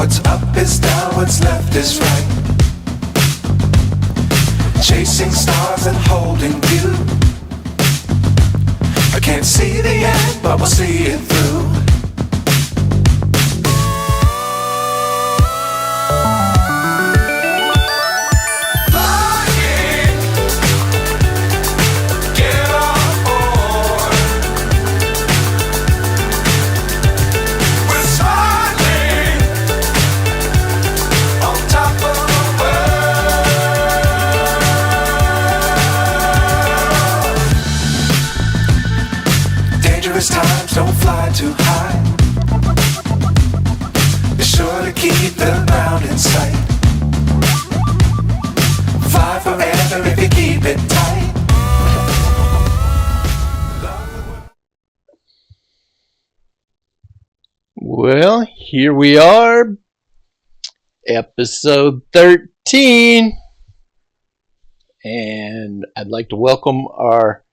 What's up is down, what's left is right. Chasing stars and holding you. I can't see the end, but we'll see it through. Times don't fly too high. Be sure to keep the ground in sight. Fly forever if you keep it tight. Well, here we are, episode 13, and I'd like to welcome our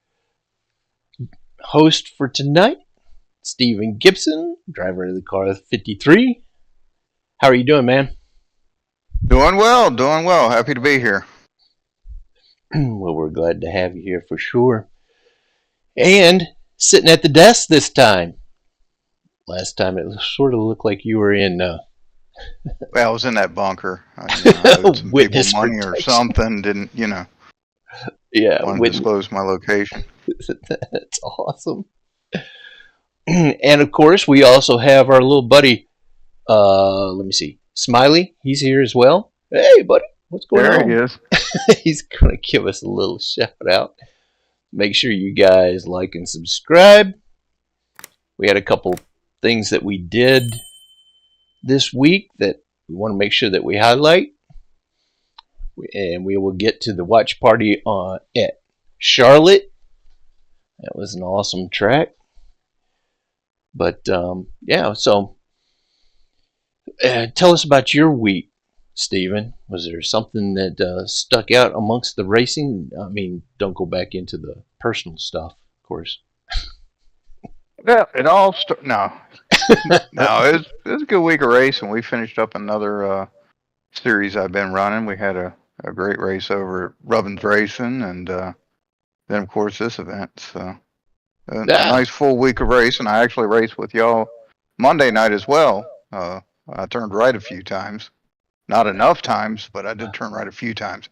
host for tonight, Stephen Gibson, driver of the car 53. How are you doing, man? Doing well. Happy to be here. Well, we're glad to have you here for sure. And sitting at the desk this time. Last time it sort of looked like you were in... Well, I was in that bunker. I owed some people money or something. Didn't, Yeah, want to disclose my location. That's awesome. And of course, we also have our little buddy, let me see, Smiley. He's here as well. Hey, buddy, what's going on? There he is. He's going to give us a little shout out. Make sure you guys like and subscribe. We had a couple things that we did this week that we want to make sure that we highlight. And we will get to the watch party at Charlotte. That was an awesome track. But, yeah, so tell us about your week, Stephen. Was there something that stuck out amongst the racing? I mean, don't go back into the personal stuff, of course. Yeah, it all no. No, it was a good week of racing. We finished up another series I've been running. We had a great race over at Rubbins Racing, and then, of course, this event. So, a nice full week of racing. I actually raced with y'all Monday night as well. I turned right a few times. Not enough times, but I did turn right a few times.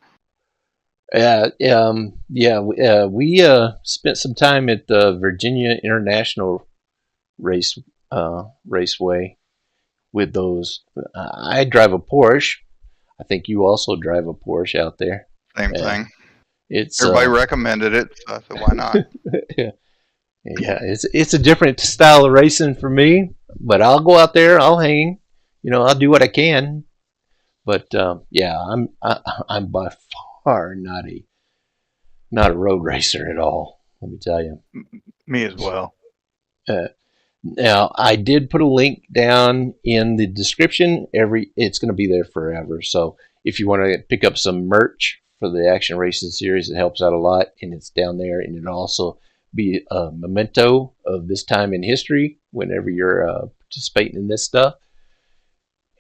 We spent some time at the Virginia International Raceway with those. I drive a Porsche. I think you also drive a Porsche out there. Same thing. Everybody recommended it, so I said, why not? Yeah, it's a different style of racing for me, but I'll go out there, I'll hang, I'll do what I can. But I'm by far not a road racer at all. Let me tell you. Me as well. Now I did put a link down in the description. It's going to be there forever. So if you want to pick up some merch for the Action Racing series, it helps out a lot, and it's down there. And it'll also be a memento of this time in history whenever you're participating in this stuff.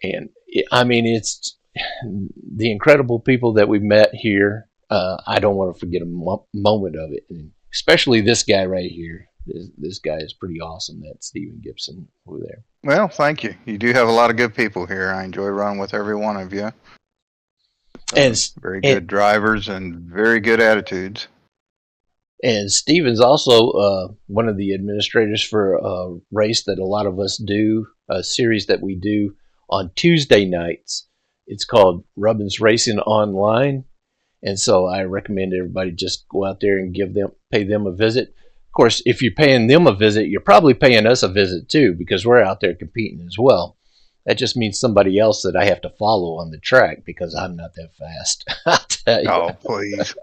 And it's the incredible people that we've met here. I don't want to forget a moment of it, and especially this guy right here. This guy is pretty awesome. That's Stephen Gibson over there. Well, thank you. You do have a lot of good people here. I enjoy running with every one of you. Very good drivers and very good attitudes. And Stephen's also one of the administrators for a race that a lot of us do, a series that we do on Tuesday nights. It's called Rubbins Racing Online. And so I recommend everybody just go out there and pay them a visit. Of course, if you're paying them a visit, you're probably paying us a visit too, because we're out there competing as well. That just means somebody else that I have to follow on the track because I'm not that fast. I'll tell you. Oh, please.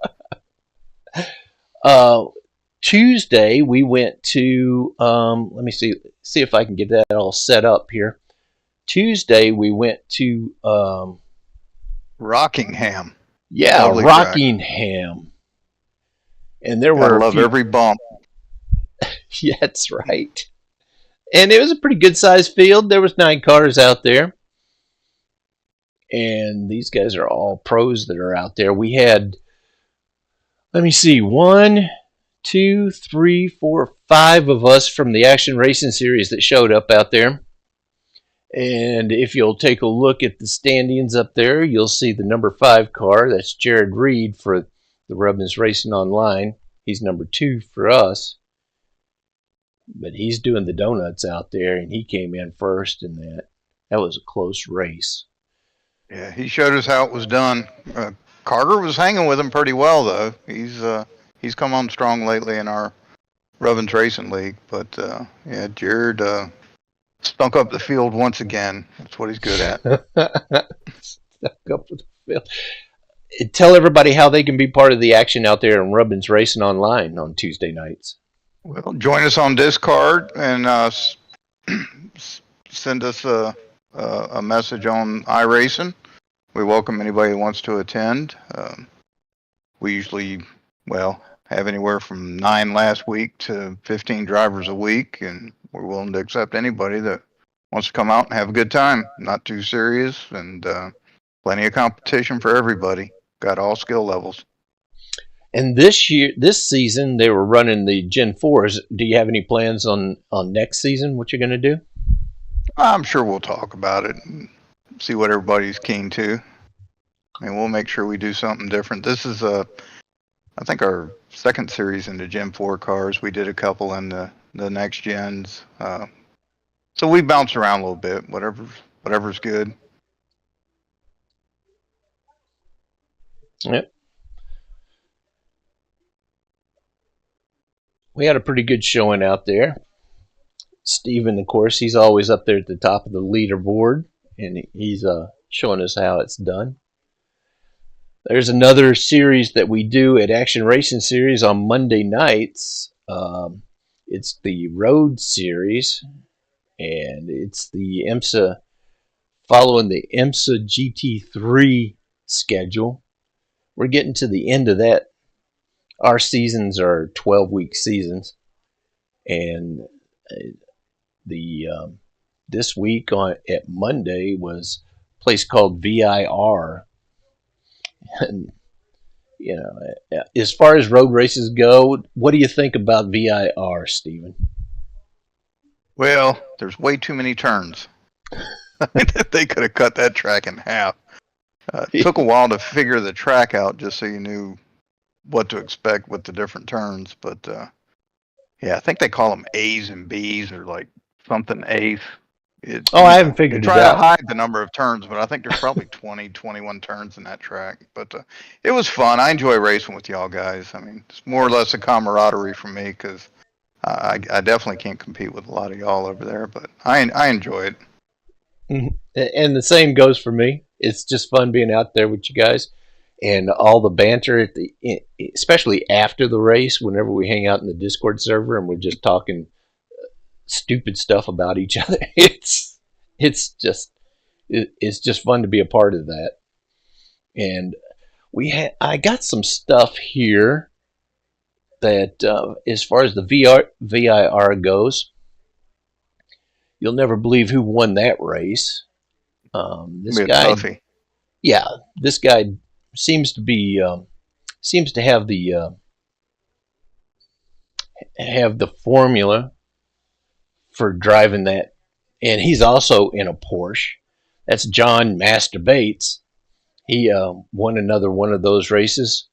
Tuesday, we went to, let me see if I can get that all set up here. Tuesday, we went to Rockingham. Yeah, lovely Rockingham. Track. And there were I love every bump. Yeah, that's right. And it was a pretty good sized field. There was 9 cars out there. And these guys are all pros that are out there. We had, let me see, 1, 2, 3, 4, 5 of us from the Action Racing Series that showed up out there. And if you'll take a look at the standings up there, you'll see the number 5 car. That's Jared Reed for the Rubbins Racing Online. He's number 2 for us. But he's doing the donuts out there, and he came in first, and that was a close race. Yeah, he showed us how it was done. Carter was hanging with him pretty well, though. He's come on strong lately in our Rubbins Racing League. But yeah, Jared stunk up the field once again. That's what he's good at. Stuck up with the field. Tell everybody how they can be part of the action out there in Rubbins Racing Online on Tuesday nights. Well, join us on Discord and send us a message on iRacing. We welcome anybody who wants to attend. We usually, have anywhere from 9 last week to 15 drivers a week, and we're willing to accept anybody that wants to come out and have a good time. Not too serious, and plenty of competition for everybody. Got all skill levels. And this season, they were running the Gen 4s. Do you have any plans on next season, what you're going to do? I'm sure we'll talk about it and see what everybody's keen to. I mean, we'll make sure we do something different. This is, I think, our second series in the Gen 4 cars. We did a couple in the next gens. So we bounce around a little bit, whatever's good. Yep. We had a pretty good showing out there. Steven, of course, he's always up there at the top of the leaderboard, and he's showing us how it's done. There's another series that we do at Action Racing Series on Monday nights. It's the Road Series, and it's the IMSA, following the IMSA GT3 schedule. We're getting to the end of that. Our seasons are 12-week seasons, and this week at Monday was a place called VIR. And as far as road races go, what do you think about VIR, Steven? Well, there's way too many turns. They could have cut that track in half. It took a while to figure the track out just so you knew what to expect with the different turns. But I think they call them A's and B's or like something eighth. I haven't figured it out. Try to hide the number of turns, but I think there's probably 20, 21 turns in that track. But it was fun. I enjoy racing with y'all guys. I mean, it's more or less a camaraderie for me because I definitely can't compete with a lot of y'all over there, but I enjoy it. And the same goes for me. It's just fun being out there with you guys, and all the banter especially after the race. Whenever we hang out in the Discord server and we're just talking stupid stuff about each other, it's just fun to be a part of that. And I got some stuff here that as far as the VIR goes, you'll never believe who won that race. This guy, toughie. Yeah, this guy seems to have the formula for driving that, and he's also in a Porsche. That's John Master Bates. He won another one of those races,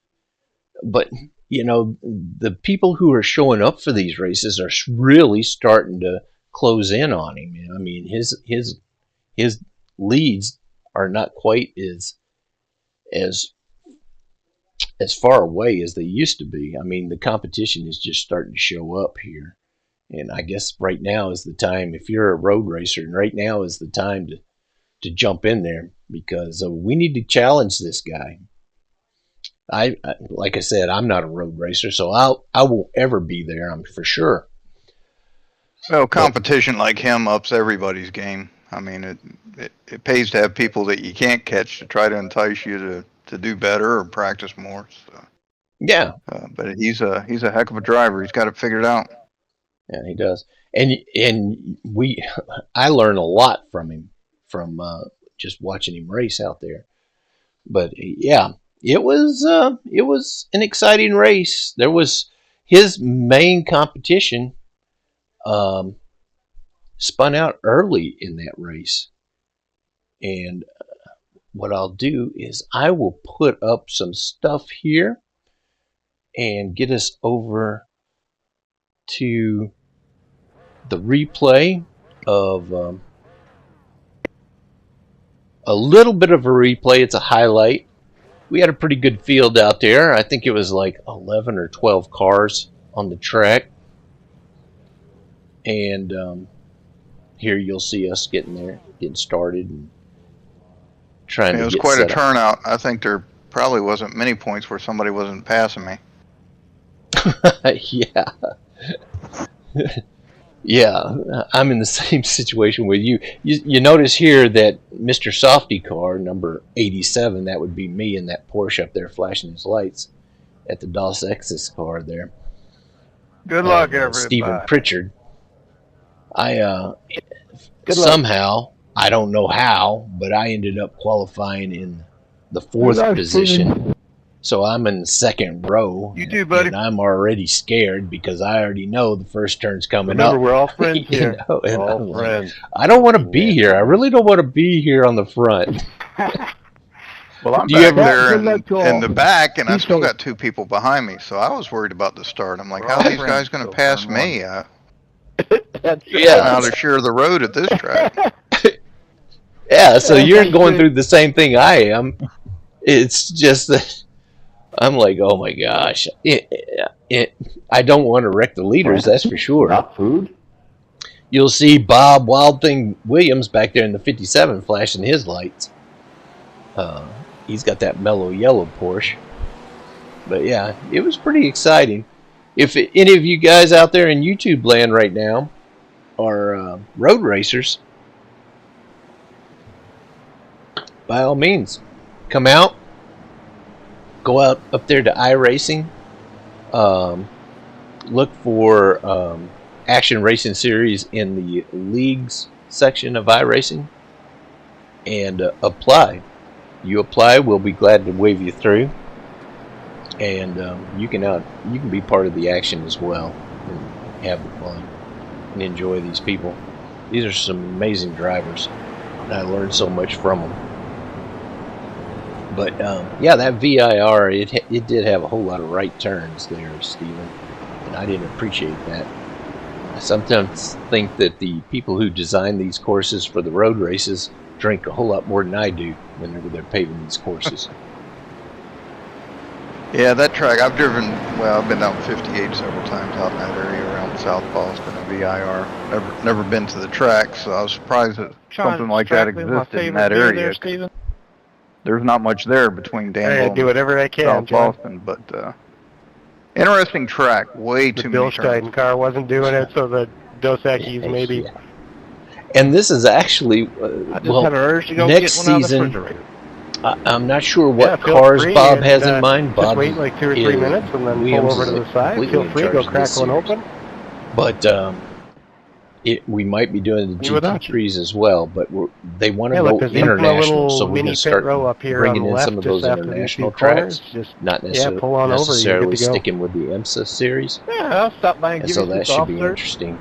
but the people who are showing up for these races are really starting to close in on him. I mean, his leads are not quite as far away as they used to be. I mean, the competition is just starting to show up here, and I guess right now is the time. If you're a road racer, and right now is the time to jump in there, because we need to challenge this guy. I like I said, I'm not a road racer, so I won't ever be there, I'm for sure. Well, competition like him ups everybody's game. I mean, it pays to have people that you can't catch to try to entice you to do better or practice more. So. Yeah. But he's a heck of a driver. He's got it figured out. Yeah, he does. And I learn a lot from him, from just watching him race out there. But yeah, it was an exciting race. There was his main competition spun out early in that race, and what I'll do is I will put up some stuff here and get us over to the replay of a little bit of a replay. It's a highlight. We had a pretty good field out there. I think it was like 11 or 12 cars on the track. And here you'll see us getting there, getting started and trying to get set up. It was quite a turnout. I think there probably wasn't many points where somebody wasn't passing me. Yeah. Yeah, I'm in the same situation with you. You notice here that Mr. Softy car, number 87, that would be me in that Porsche up there flashing his lights at the Dos Equis car there. Good luck, everybody. Stephen Pritchard. Somehow, I don't know how, but I ended up qualifying in the 4th position. So I'm in the 2nd row. You do, buddy. And I'm already scared because I already know the first turn's coming Remember, up. we're all friends You here. know, and all I'm like, friends. I don't want to be here. I really don't want to be here on the front. Well, I'm Do you back ever- there in the back, and I still got 2 people behind me, so I was worried about the start. I'm like, We're how all are these friends guys going to till pass turn me? That's Yeah. How to share the road at this track. Yeah, so you're going through the same thing I am. It's just that I'm like, oh my gosh. I don't want to wreck the leaders, that's for sure. Not food? You'll see Bob Wild Thing Williams back there in the 57 flashing his lights. He's got that mellow yellow Porsche. But yeah, it was pretty exciting. If any of you guys out there in YouTube land right now are road racers, by all means, come out. Go out up there to iRacing. Look for Action Racing Series in the leagues section of iRacing and apply. You apply, we'll be glad to wave you through, and you can be part of the action as well and have the fun and enjoy these people. These are some amazing drivers, and I learned so much from them. But yeah, that VIR, it did have a whole lot of right turns there, Stephen, and I didn't appreciate that. I sometimes think that the people who design these courses for the road races drink a whole lot more than I do whenever they're paving these courses. Yeah, that track, I've been down 58 several times out in that area around South Boston and VIR. Never been to the track, so I was surprised that something like that existed in that area. There's not much there between Danville I do whatever I can, South John. Boston, but interesting track. Way The too Bill many turns. Stein car wasn't doing it, so the Dos Equis maybe. Yeah. And this is actually, I just had an urge to go next get one season, out of the refrigerator. I'm not sure what Yeah, feel cars free, Bob and, has in mind. Bob Just wait like 2 or 3 minutes and then Williams pull over to is the side. completely Feel in free, charge go of crack this one series. open. But we might be doing the You without GT3s as well, but they want to Yeah, go look, there's a international, little so we're mini going to pit start row up here bringing on the in left some of just those after these international few corners. tracks, Just not pull on over, you're necessarily good to go. sticking with the IMSA series, yeah, I'll stop by and and give so you some that should soft be serve. interesting.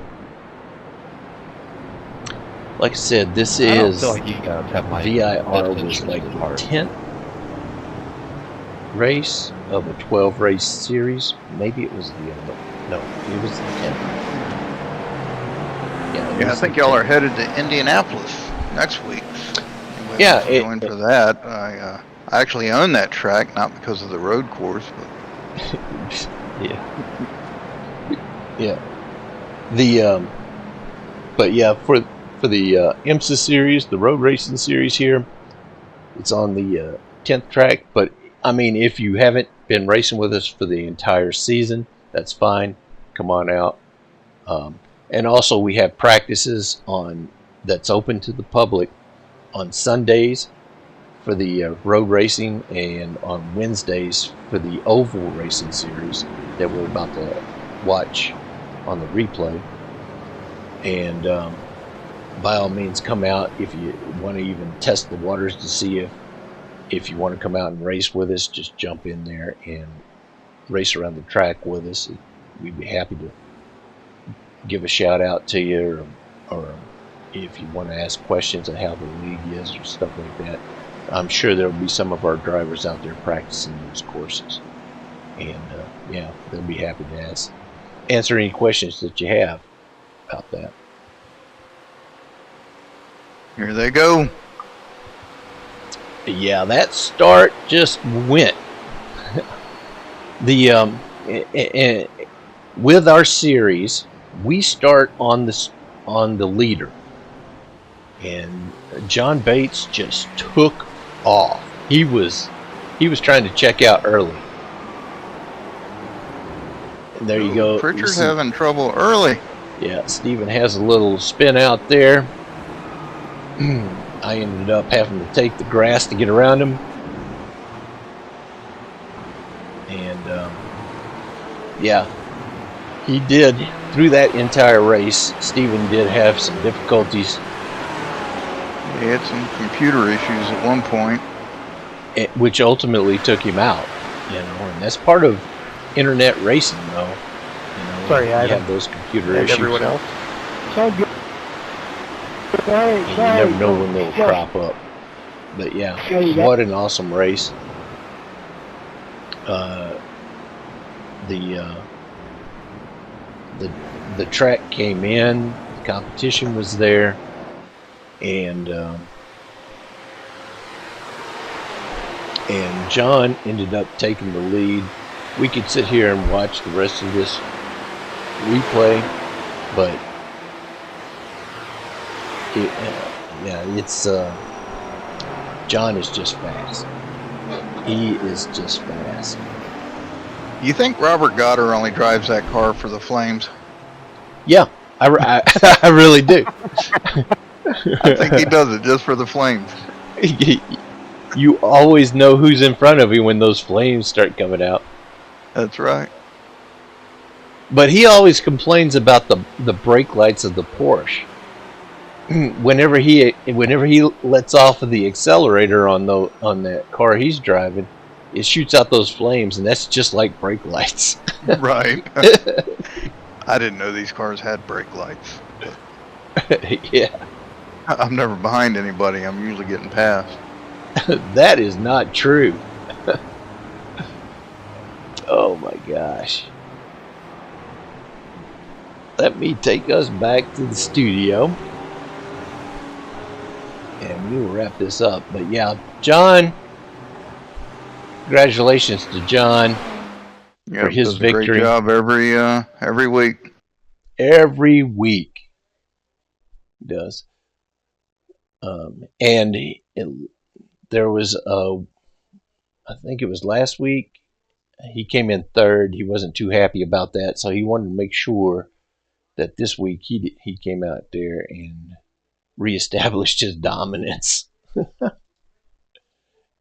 Like I said, this I don't is feel like you gotta have my VIR was interest like in the hard. 10th race of a 12 race series. Maybe it was the no, it was the 10th. Yeah, Yeah, I think y'all are headed to Indianapolis next week. Yeah, Going for that. I actually own that track, not because of the road course, but yeah. The but yeah, for the IMSA series, the road racing series here, it's on the 10th track. But I mean, if you haven't been racing with us for the entire season, that's fine. Come on out. And also, we have practices that's open to the public on Sundays for the road racing, and on Wednesdays for the oval racing series that we're about to watch on the replay. And by all means, come out if you want to even test the waters to see if you want to come out and race with us. Just jump in there and race around the track with us. We'd be happy to give a shout out to you, or if you want to ask questions on how the league is or stuff like that. I'm sure there will be some of our drivers out there practicing those courses, and yeah, they'll be happy to answer any questions that you have about that. Here they go. Yeah, that start just went. With our series, we start on the leader, and John Bates just took off. He was trying to check out early. And there you go. Pritchard's having trouble early. Yeah, Steven has a little spin out there. I ended up having to take the grass to get around him. And yeah, he did. Through that entire race, Steven did have some difficulties. He had some computer issues at one point, which ultimately took him out. And that's part of internet racing, though. Sorry, you Adam. have those computer And issues. everyone else. And you never know when they'll crop up. But yeah, what an awesome race. The track came in, the competition was there, and John ended up taking the lead. We could sit here and watch the rest of this replay, but John is just fast. He is just fast. You think Robert Goddard only drives that car for the flames? Yeah, I really do. I think he does it just for the flames. You always know who's in front of you when those flames start coming out. That's right. But he always complains about the brake lights of the Porsche. Whenever he lets off of the accelerator on that car he's driving, it shoots out those flames, and that's just like brake lights. Right. I didn't know these cars had brake lights. Yeah. I'm never behind anybody. I'm usually getting past. That is not true. Oh my gosh. Let me take us back to the studio, and we will wrap this up. But yeah, John, congratulations to John for his does a victory. Great job every week. Every week does. And there was I think it was last week, he came in third. He wasn't too happy about that, so he wanted to make sure that this week he came out there and reestablished his dominance.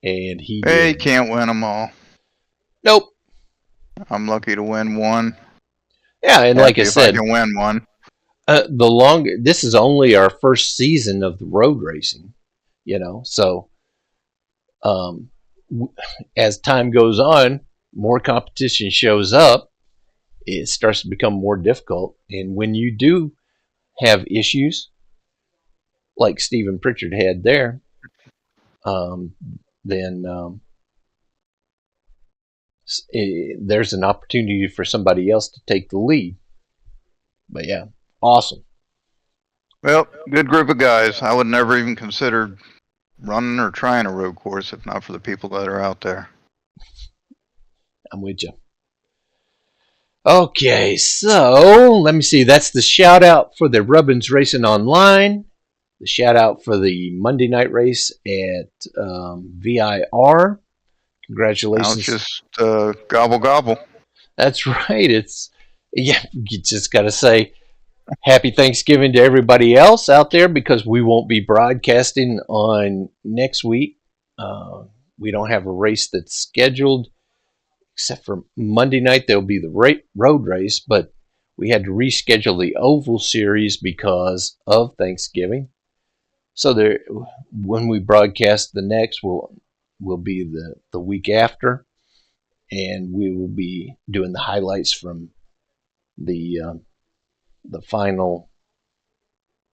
And he can't win them all. Nope. I'm lucky to win one. Yeah, and like I said, if I can win one. This is only our first season of the road racing, so as time goes on, more competition shows up, it starts to become more difficult. And when you do have issues like Stephen Pritchard had there, then there's an opportunity for somebody else to take the lead. But yeah, awesome. Well, good group of guys. I would never even consider running or trying a road course if not for the people that are out there. I'm with you. Okay, so let me see. That's the shout out for the Rubbins Racing Online. The shout out for the Monday night race at VIR. Congratulations. Now it's just gobble gobble. That's right. You just got to say happy Thanksgiving to everybody else out there, because we won't be broadcasting on next week. We don't have a race that's scheduled, except for Monday night. There'll be the road race, but we had to reschedule the Oval Series because of Thanksgiving. So there, when we broadcast the next, will be the week after, and we will be doing the highlights from the final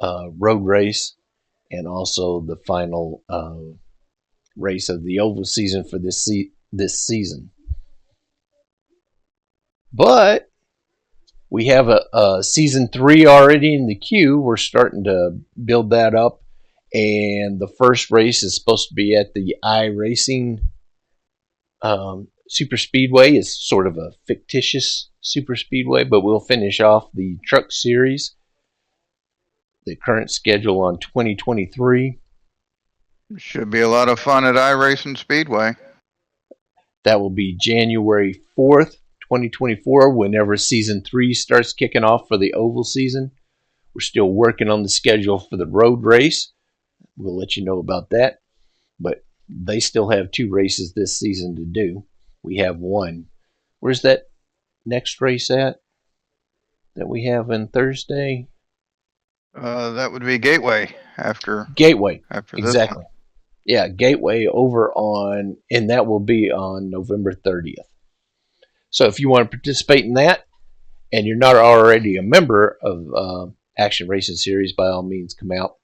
road race, and also the final race of the oval season for this season. But we have a season 3 already in the queue. We're starting to build that up, and the first race is supposed to be at the iRacing Super Speedway. It's sort of a fictitious super speedway, but we'll finish off the Truck Series, the current schedule on 2023. Should be a lot of fun at iRacing Speedway. That will be January 4th, 2024, whenever season 3 starts kicking off for the oval season. We're still working on the schedule for the road race. We'll let you know about that. But they still have 2 races this season to do. We have 1. Where's that next race at that we have on Thursday? That would be Gateway after Gateway. After this exactly. one. Yeah, Gateway over on, and that will be on November 30th. So if you want to participate in that, and you're not already a member of Action Racing Series, by all means, come out,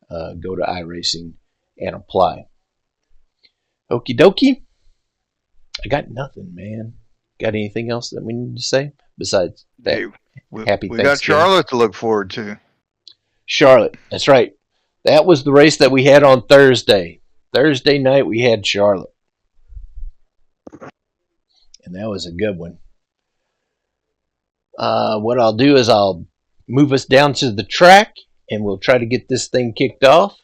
go to iRacing, and apply. Okie dokie. I got nothing, man. Got anything else that we need to say besides that? Hey, Happy we Thanksgiving. got Charlotte to look forward to. Charlotte, that's right. That was the race that we had on Thursday. Thursday night we had Charlotte. And that was a good one. What I'll do is I'll move us down to the track, and we'll try to get this thing kicked off.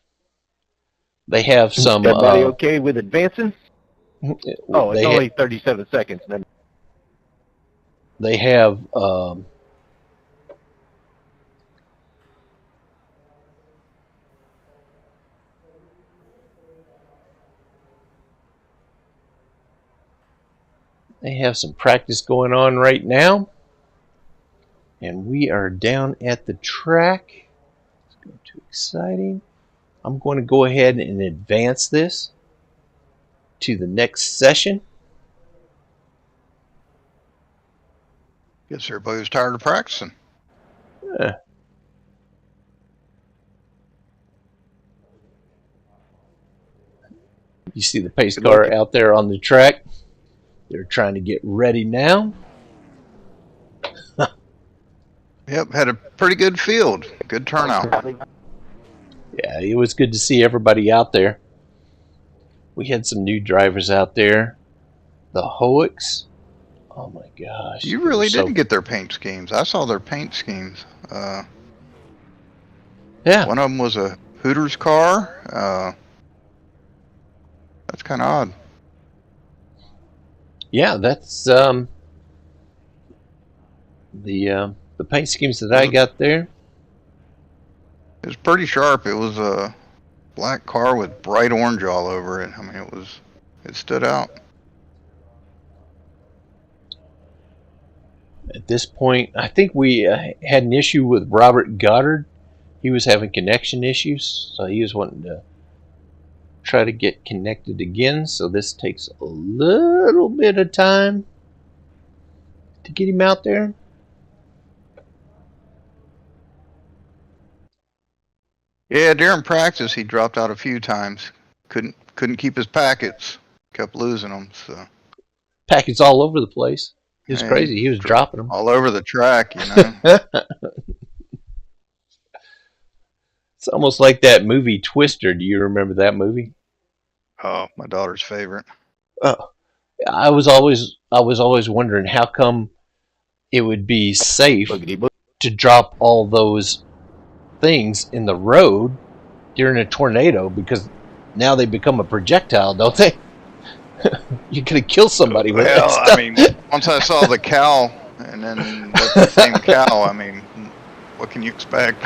They have some... Everybody okay with advancing? Oh, it's they only 37 seconds. Then. They have... They have some practice going on right now. And we are down at the track. It's going too exciting. I'm going to go ahead and advance this to the next session. Guess everybody was tired of practicing. You see the pace car out there on the track. They're trying to get ready now. Yep, had a pretty good field. Good turnout. Yeah, it was good to see everybody out there. We had some new drivers out there. The Hoeks. Oh my gosh. You really didn't get their paint schemes. I saw their paint schemes. Yeah. One of them was a Hooters car. That's kind of odd. Yeah, that's the paint schemes that I got there. It was pretty sharp. It was a black car with bright orange all over it. I mean, it stood out. At this point, I think we had an issue with Robert Goddard. He was having connection issues, so he was wanting to try to get connected again. So this takes a little bit of time to get him out there. Yeah, during practice he dropped out a few times. Couldn't keep his packets. Kept losing them. So Packets all over the place. It was crazy. He was dropping them all over the track, you know. It's almost like that movie Twister. Do you remember that movie? Oh, my daughter's favorite. Oh, I was always wondering how come it would be safe to drop all those things in the road during a tornado, because now they become a projectile, don't they? You could have killed somebody with that stuff. I mean, once I saw the cow, and then that's the same cow, I mean, what can you expect?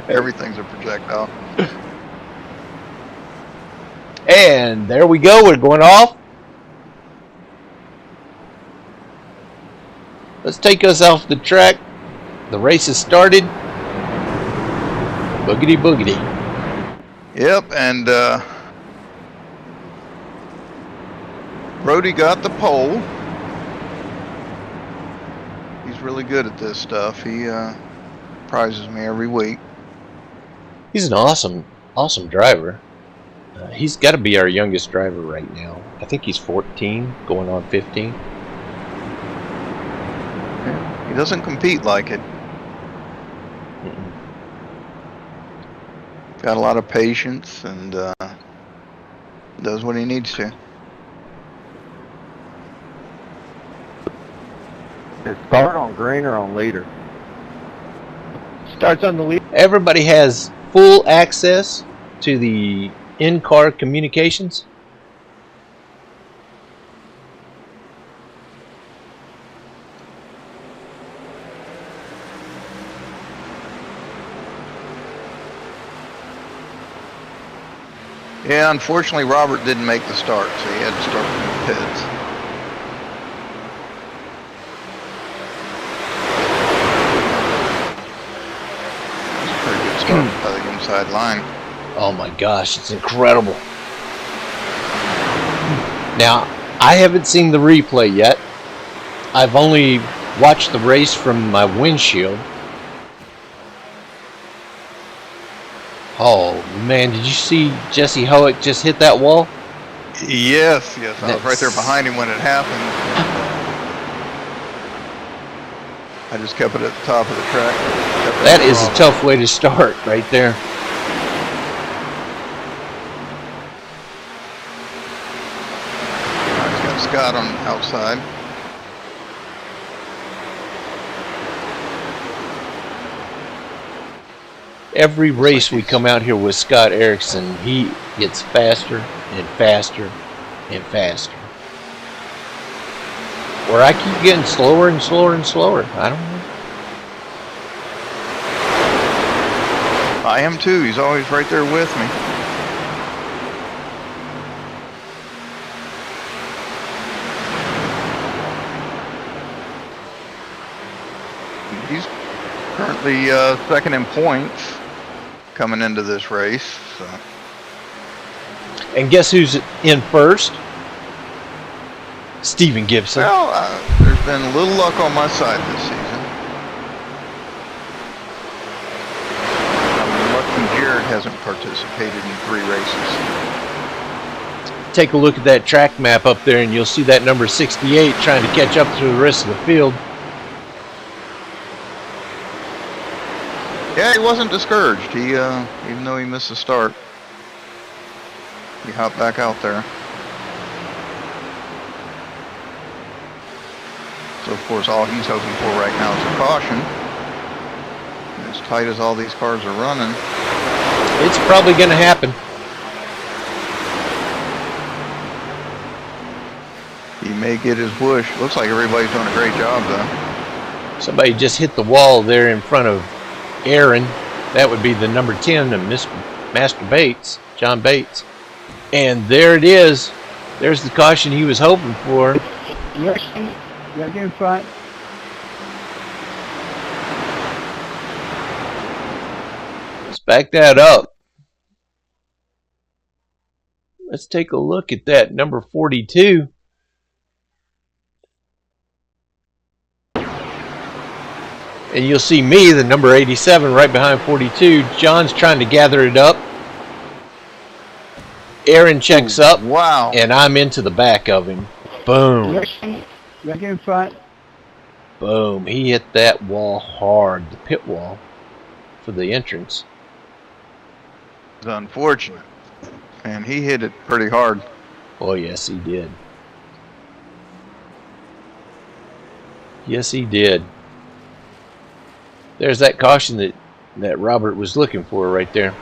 Everything's a projectile. And there we go. We're going off. Let's take us off the track. The race has started. Boogity boogity. Yep, and Brody got the pole. He's really good at this stuff. He prizes me every week. He's an awesome driver. He's got to be our youngest driver right now. I think he's 14, going on 15. He doesn't compete like it. Got a lot of patience and does what he needs to. It start on green or on leader? Starts on the lead. Everybody has full access to the in-car communications. Yeah, unfortunately Robert didn't make the start, so he had to start from the pits. That's a pretty good start by the inside line. Oh my gosh, it's incredible. Now, I haven't seen the replay yet. I've only watched the race from my windshield. Oh man, did you see Jesse Hoek just hit that wall? Yes, I was right there behind him when it happened. I just kept it at the top of the track. That is a tough way to start right there. He's got Scott on the outside. Every race we come out here with Scott Erickson, he gets faster and faster and faster. Or I keep getting slower and slower and slower. I don't know. I am too. He's always right there with me. He's currently second in points coming into this race. So. And guess who's in first? Steven Gibson. Well, there's been a little luck on my side this season. Jared hasn't participated in 3 races. Take a look at that track map up there and you'll see that number 68 trying to catch up to the rest of the field. Yeah, he wasn't discouraged. He, even though he missed the start, he hopped back out there. So of course all he's hoping for right now is a caution. As tight as all these cars are running. It's probably going to happen. He may get his wish. Looks like everybody's doing a great job though. Somebody just hit the wall there in front of Aaron. That would be the number 10 of Master Bates, John Bates. And there it is. There's the caution he was hoping for. Yes, get in front. Let's back that up. Let's take a look at that number 42. And you'll see me, the number 87, right behind 42. John's trying to gather it up. Aaron checks up. Wow. And I'm into the back of him. Boom. Yes, get in front. Boom. He hit that wall hard, the pit wall, for the entrance. It's unfortunate. And he hit it pretty hard. Oh, yes, he did. Yes, he did. There's that caution that Robert was looking for right there.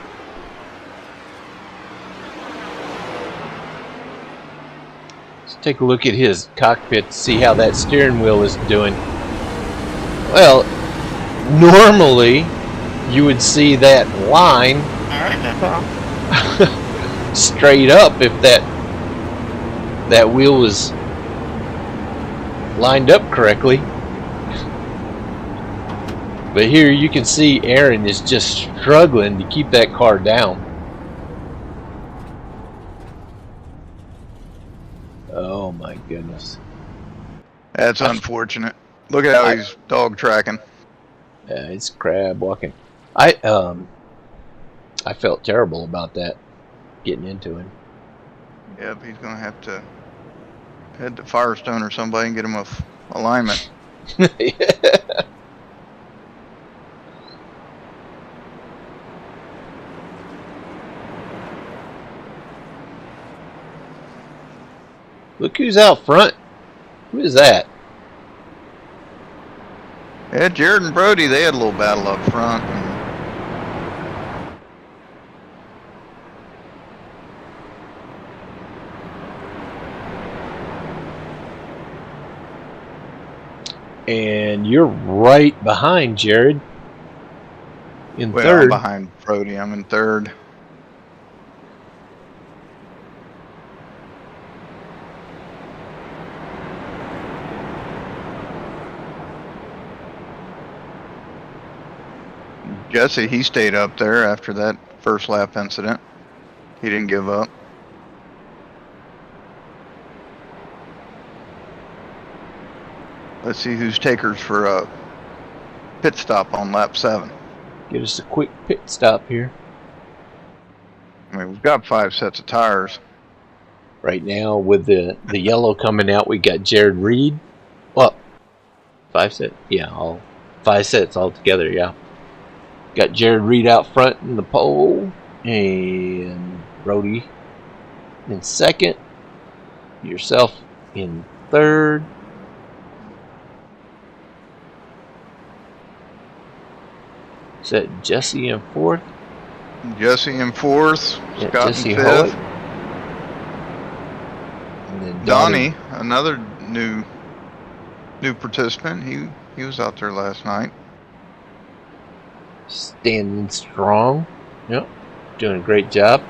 Let's take a look at his cockpit to see how that steering wheel is doing. Well, normally you would see that line straight up if that wheel was lined up correctly. But here you can see Aaron is just struggling to keep that car down. Oh my goodness. That's unfortunate. Look at how he's dog tracking. Yeah, it's crab walking. I felt terrible about that, getting into him. Yep, he's gonna have to head to Firestone or somebody and get him a alignment. Yeah. Look who's out front. Who is that? Yeah, Jared and Brody, they had a little battle up front. And you're right behind Jared in Well, third. I'm behind Brody. I'm in third. Jesse, he stayed up there after that first lap incident. He didn't give up. Let's see who's takers for a pit stop on lap 7. Get us a quick pit stop here. I mean, we've got 5 sets of tires. Right now with the yellow coming out, we got Jared Reed. Well, 5 sets. Yeah, all 5 sets all together, yeah. Got Jared Reed out front in the pole, and Brody in second, yourself in third. Is that Jesse in fourth? Jesse in fourth, Yeah, Scott Jesse in Howitt. fifth. And then Donnie, another new participant. He was out there last night. standing strong. Yep, doing a great job.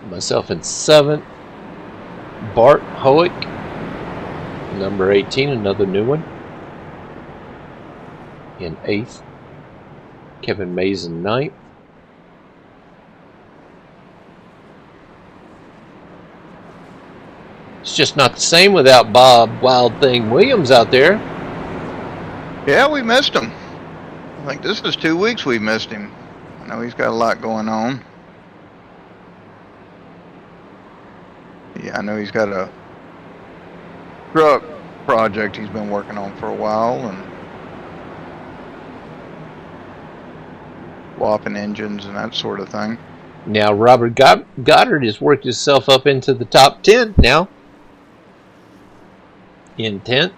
Myself in seventh. Bart Howick, number 18, another new one. In eighth. Kevin Mays in ninth. It's just not the same without Bob Wild Thing Williams out there. Yeah, we missed him. I think this is 2 weeks we missed him. I know he's got a lot going on. Yeah, I know he's got a truck project he's been working on for a while and swapping engines and that sort of thing. Now Robert Goddard has worked himself up into the top 10 now. In 10th.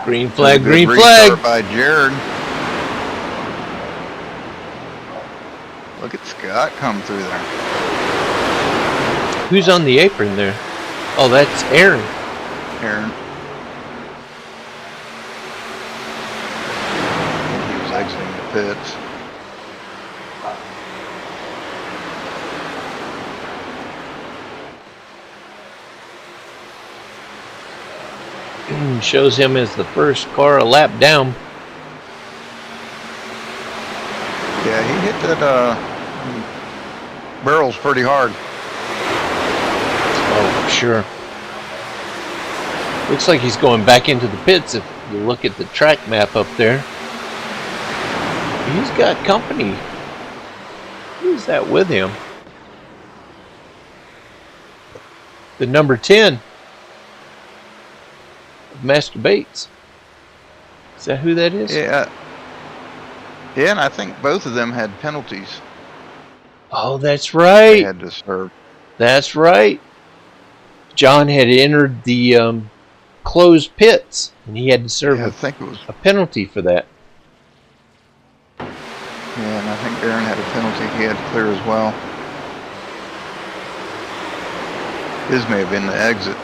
Green flag, green flag. By Jared. Look at Scott come through there. Who's on the apron there? Oh, that's Aaron. Aaron. He was exiting the pits. Shows him as the first car a lap down. Yeah, he hit that barrels pretty hard. Oh, sure. Looks like he's going back into the pits if you look at the track map up there. He's got company. Who's that with him? The number 10. Master Bates. Is that who that is? Yeah. Yeah, and I think both of them had penalties Oh, that's they right. had to serve. That's right. John had entered the closed pits, and he had to serve Yeah, I think it was. a penalty for that. Yeah, and I think Aaron had a penalty he had to clear as well. His may have been the exit.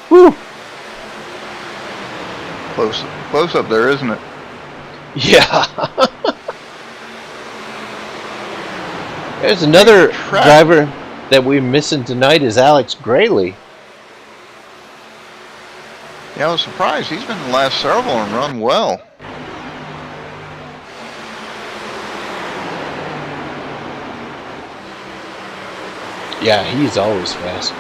Whew. close up there, isn't it? Yeah. There's another driver that we're missing tonight is Alex Grayley. Yeah, I was surprised. He's been in the last several and run well. Yeah, he's always fast.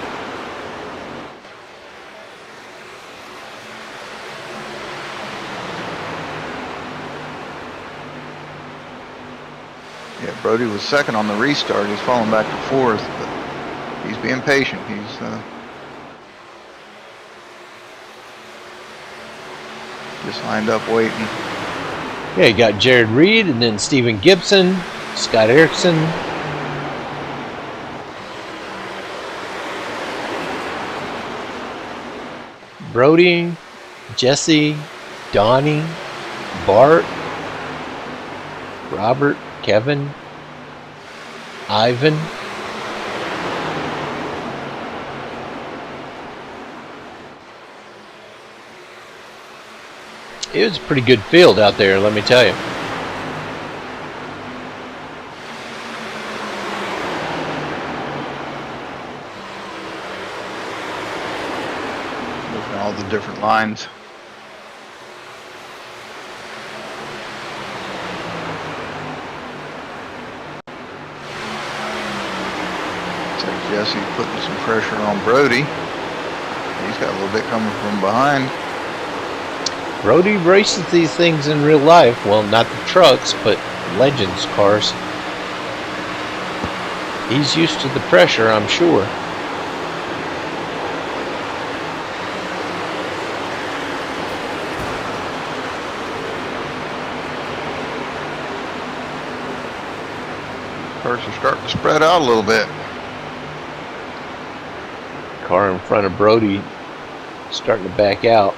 Yeah, Brody was second on the restart. He's falling back to fourth, but he's being patient. He's just lined up waiting. Yeah, you got Jared Reed and then Steven Gibson, Scott Erickson. Brody, Jesse, Donnie, Bart, Robert, Kevin, Ivan. It was a pretty good field out there, let me tell you. Looking at all the different lines. Looks like Jesse's putting some pressure on Brody. He's got a little bit coming from behind. Brody races these things in real life. Well, not the trucks, but Legends cars. He's used to the pressure, I'm sure. Cars are starting to spread out a little bit. Car in front of Brody starting to back out.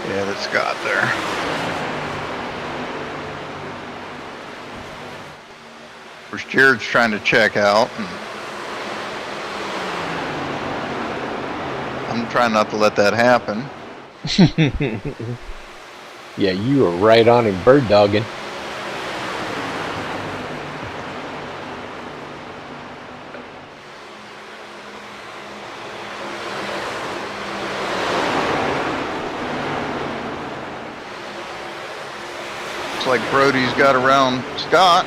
Yeah, that's Scott there. Of course, Jared's trying to check out, and I'm trying not to let that happen. Yeah, you were right on him bird dogging. Like Brody's got around Scott.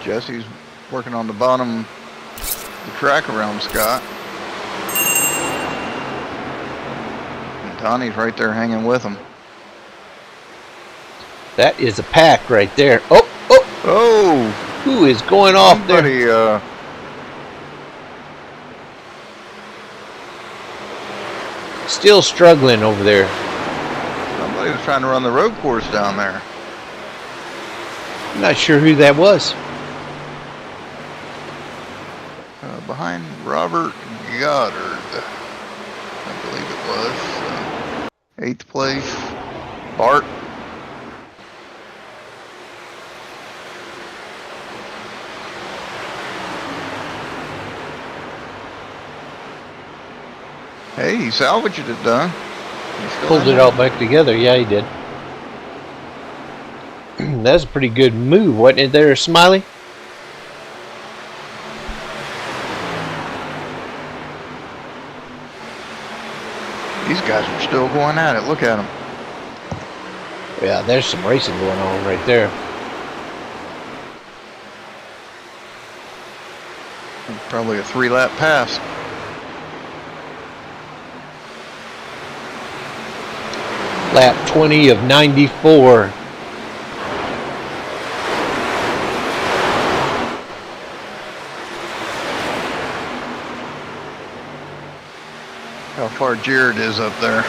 Jesse's working on the bottom of the track around Scott. And Donnie's right there hanging with him. That is a pack right there. Oh! Who is going off there? Still struggling over there. Somebody was trying to run the road course down there. I'm not sure who that was. Behind Robert Goddard, I believe it was. 8th place. Bart. Hey, he salvaged it done. Pulled it all back together. Yeah, he did. That's a pretty good move, wasn't it there, Smiley? These guys are still going at it. Look at them. Yeah, there's some racing going on right there. Probably a 3-lap pass. Lap 20 of 94. How far Jared is up there.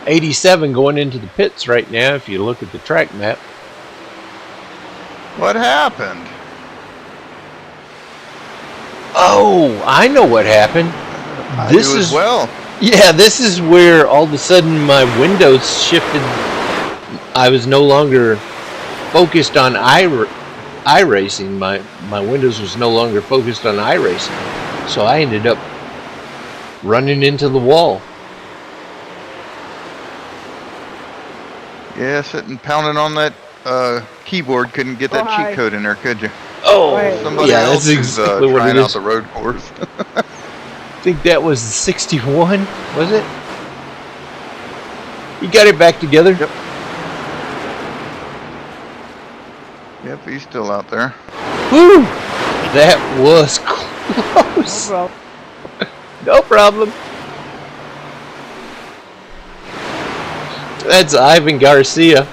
'87 going into the pits right now if you look at the track map. What happened? Oh, I know what happened. This is well. Yeah, this is where all of a sudden my windows shifted. I was no longer focused on iRacing. My Windows was no longer focused on iRacing, so I ended up running into the wall. Yeah, sitting pounding on that keyboard, couldn't get that cheat code in there, could you? Oh, Somebody yeah, else that's who's exactly what trying it out is. the road course. I think that was 61, was it? You got it back together? Yep. Yep, he's still out there. Woo! That was close. Well, No problem. That's Ivan Garcia.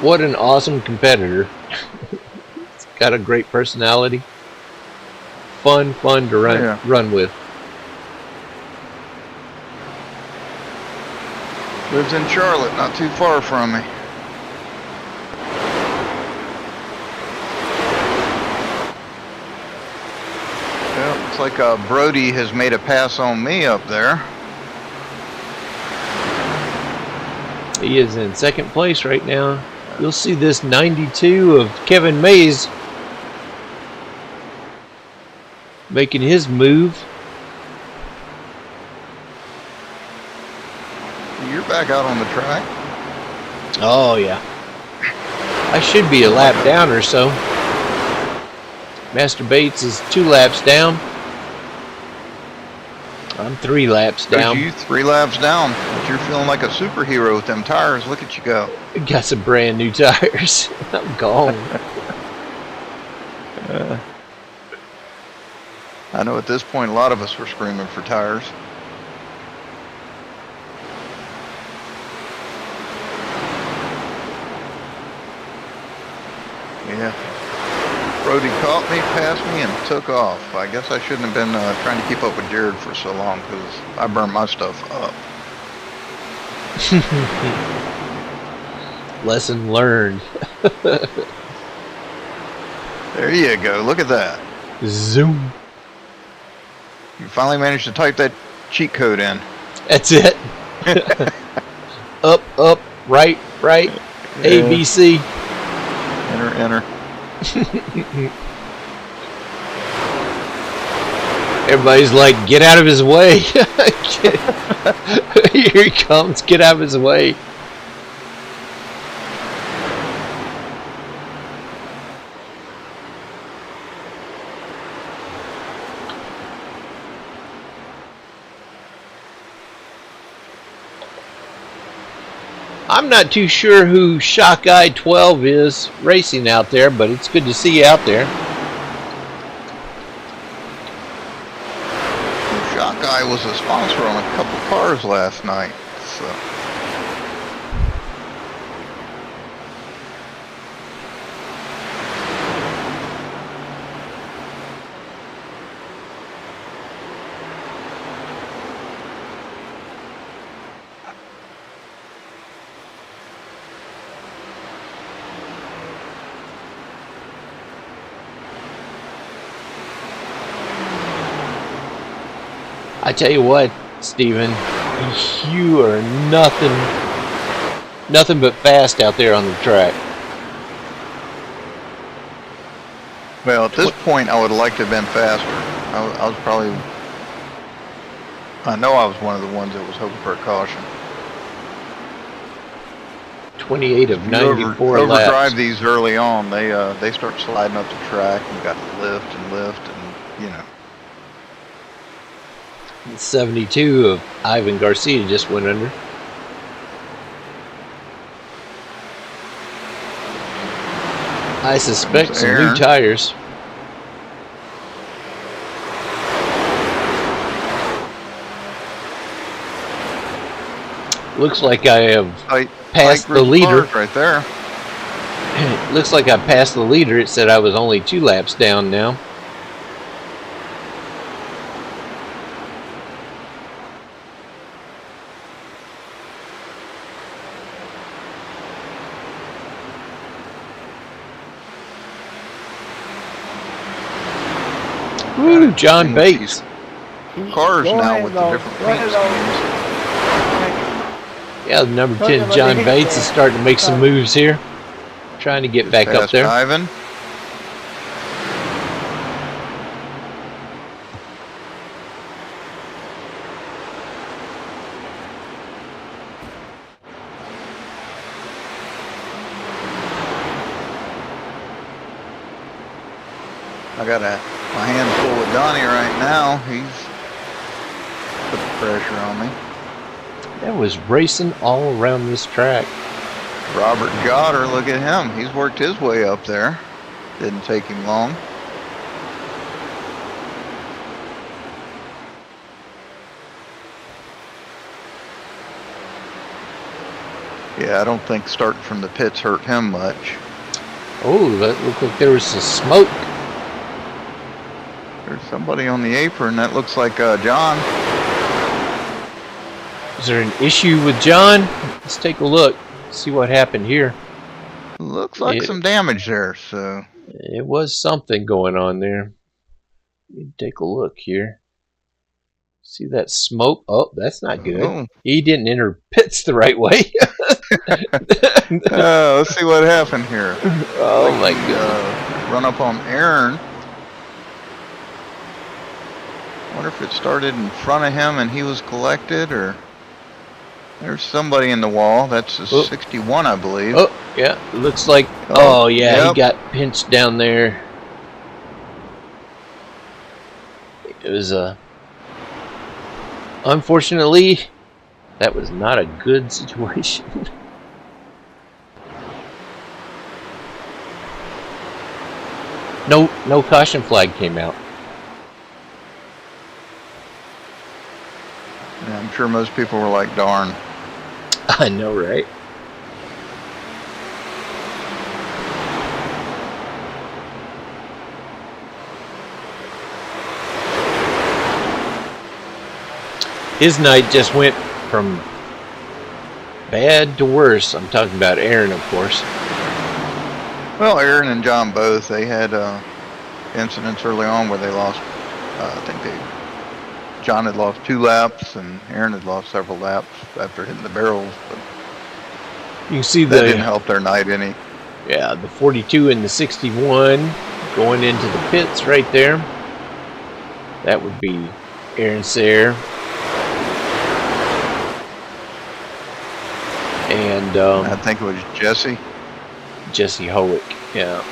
What an awesome competitor. He's got a great personality. Fun to run with. Lives in Charlotte, not too far from me. Well, looks like Brody has made a pass on me up there. He is in second place right now. You'll see this 92 of Kevin Mays making his move. You're back out on the track. Oh yeah. I should be a lap down or so. Master Bates is 2 laps down. I'm 3 laps down. You 3 laps down, but you're feeling like a superhero with them tires. Look at you go. Got some brand new tires. I'm gone. I know at this point a lot of us were screaming for tires. Yeah. Brody caught me, passed me, and took off. I guess I shouldn't have been trying to keep up with Jared for so long because I burned my stuff up. Lesson learned. There you go. Look at that. Zoom. You finally managed to type that cheat code in. That's it. Up, right, A, B, C. Enter. Everybody's like, get out of his way. Here he comes. Get out of his way. I'm not too sure who Shock Eye 12 is racing out there, but it's good to see you out there. Shock Eye was a sponsor on a couple cars last night, so. I tell you what, Steven, you are nothing but fast out there on the track. Well, at this point, I would like to have been faster. I was probably, I know I was one of the ones that was hoping for a caution. 28 of 94 overdrive laps. these early on, they start sliding up the track and got to lift and you know. 72 of Ivan Garcia just went under. I suspect some new tires. Looks like I have passed the leader. Right there. Looks like I passed the leader. It said I was only 2 laps down now. Woo, John Bates. Cars now with the different paint schemes. Yeah, the number Talking 10 about John the heat Bates is there. starting to make some moves here. Trying to get back up Past there. Ivan. I got my hands full with Donnie right now. He's put the pressure on me. That was racing all around this track. Robert Goddard, look at him. He's worked his way up there. Didn't take him long. Yeah, I don't think starting from the pits hurt him much. Oh, that looked like there was some smoke. There's somebody on the apron. That looks like John. Is there an issue with John? Let's take a look. See what happened here. Looks like some damage there, so. It was something going on there. Let me take a look here. See that smoke? Oh, that's not good. Oh. He didn't enter pits the right way. Let's see what happened here. Oh my god. Run up on Aaron. Wonder if it started in front of him and he was collected, or there's somebody in the wall. That's a 61, I believe. Oh, yeah. Looks like. Oh, yeah. Yep. He got pinched down there. It was unfortunately, that was not a good situation. No caution flag came out. Yeah, I'm sure most people were like, darn. I know, right? His night just went from bad to worse. I'm talking about Aaron, of course. Well, Aaron and John both, they had incidents early on where they lost, John had lost 2 laps and Aaron had lost several laps after hitting the barrels, but You can see that didn't help their night any. Yeah, the 42 and the 61 going into the pits right there. That would be Aaron Sayre. And I think it was Jesse. Jesse Howick, yeah.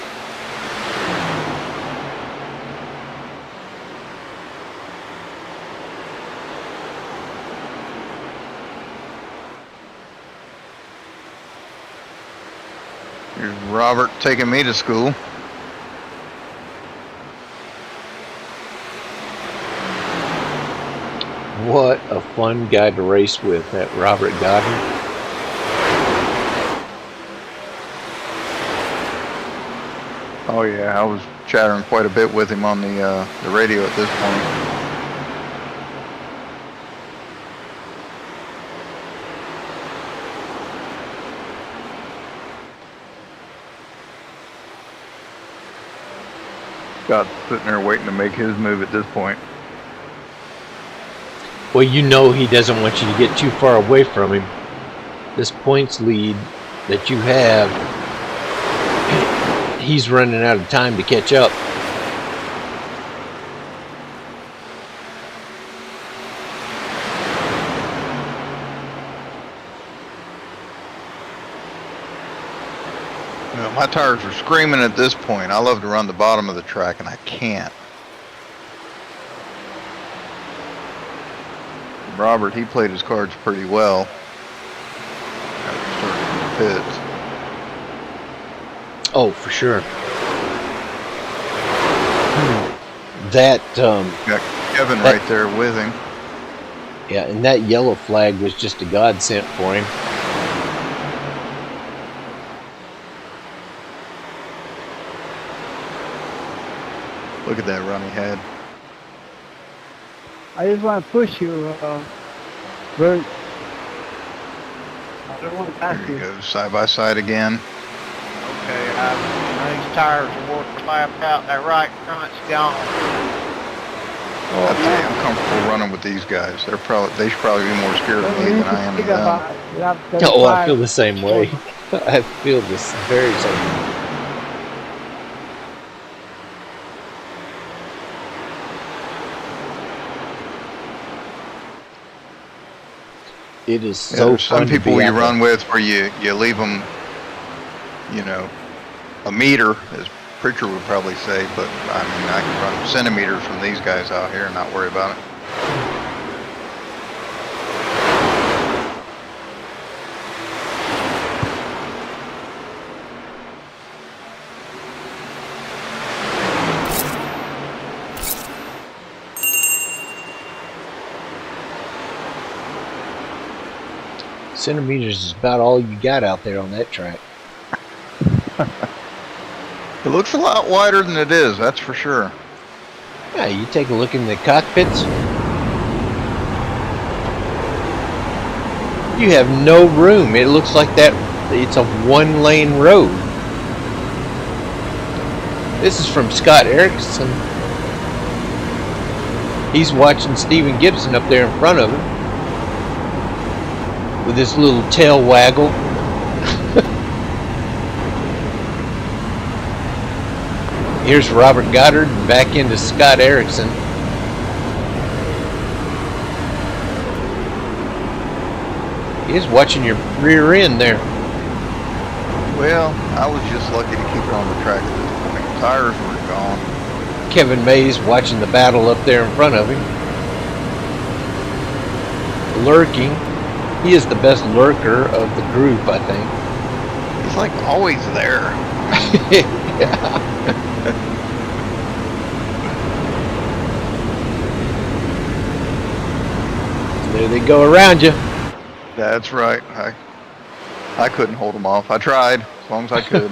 Here's Robert taking me to school. What a fun guy to race with, that Robert Goddard. Oh yeah, I was chattering quite a bit with him on the radio at this point. Scott's sitting there waiting to make his move at this point. Well, you know he doesn't want you to get too far away from him. This points lead that you have, he's running out of time to catch up. You know, my tires are screaming at this point. I love to run the bottom of the track and I can't. Robert, he played his cards pretty well. Started in the pits. Oh, for sure. That Got Kevin right there with him. yeah, and that yellow flag was just a godsend for him. Look at that run he had. I just want to push you, Bert. I don't want to pass There he you. goes, side by side again. Okay, these tires are working flapped out. That right front's gone. I'll tell you, I'm comfortable running with these guys. They should probably be more scared of me than I am of them. Oh, I feel the same way. I feel this very same way. It is so There's some fun to people be you out run with where you leave them, a meter, as Pritchard would probably say, but I mean, I can run centimeters from these guys out here and not worry about it. Centimeters is about all you got out there on that track. It looks a lot wider than it is, that's for sure. Yeah, you take a look in the cockpits. You have no room. It looks like that it's a one-lane road. This is from Scott Erickson. He's watching Stephen Gibson up there in front of him with this little tail waggle. Here's Robert Goddard and back into Scott Erickson. He is watching your rear end there. Well, I was just lucky to keep it on the track at this point. Tires were gone. Kevin Mays watching the battle up there in front of him. Lurking. He is the best lurker of the group, I think. He's like always there. Yeah. There they go around you. That's right. I couldn't hold them off. I tried as long as I could.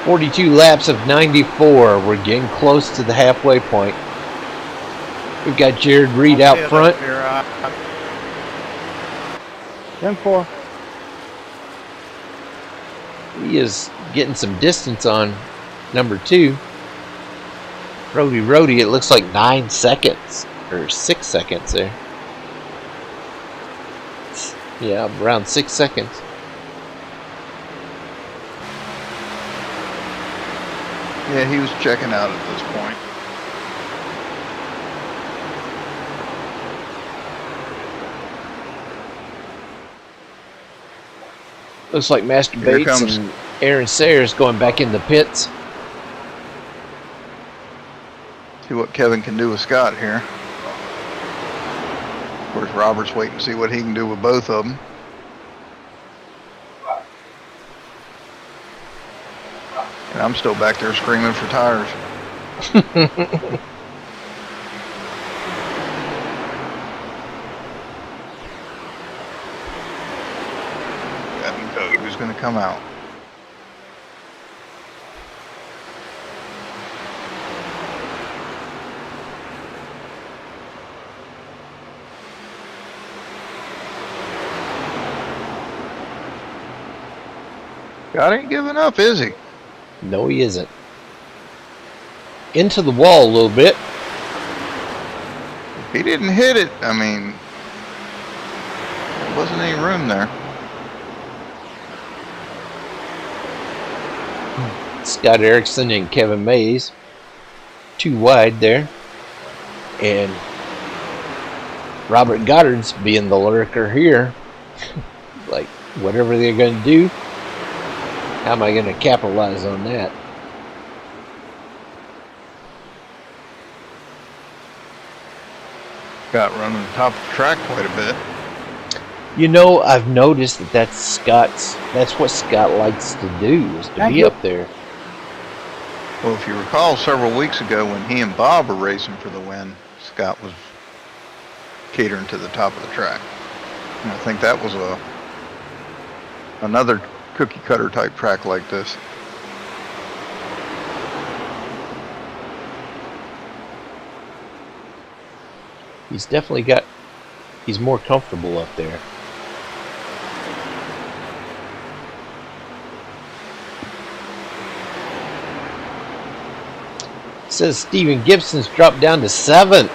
.42 laps of 94. We're getting close to the halfway point. We've got Jared Reed out front. 10-4. He is getting some distance on number 2. Rody, it looks like 9 seconds or 6 seconds there. Yeah, around 6 seconds. Yeah, he was checking out at this point. Looks like Master Here Bates comes and Aaron Sayers going back in the pits. See what Kevin can do with Scott here. Of course, Robert's waiting to see what he can do with both of them. And I'm still back there screaming for tires. Who's going to come out? God ain't giving up, is he? No, he isn't. Into the wall a little bit. If he didn't hit it, I mean, there wasn't any room there. Scott Erickson and Kevin Mays. 2 wide there. And Robert Goddard's being the lurker here. Like, whatever they're going to do, how am I going to capitalize on that? Got running the top of the track quite a bit. You know, I've noticed that that's what Scott likes to do, is to be up there. Well, if you recall, several weeks ago when he and Bob were racing for the win, Scott was catering to the top of the track. And I think that was another cookie cutter type track like this. He's definitely got He's more comfortable up there. It says Steven Gibson's dropped down to 7th.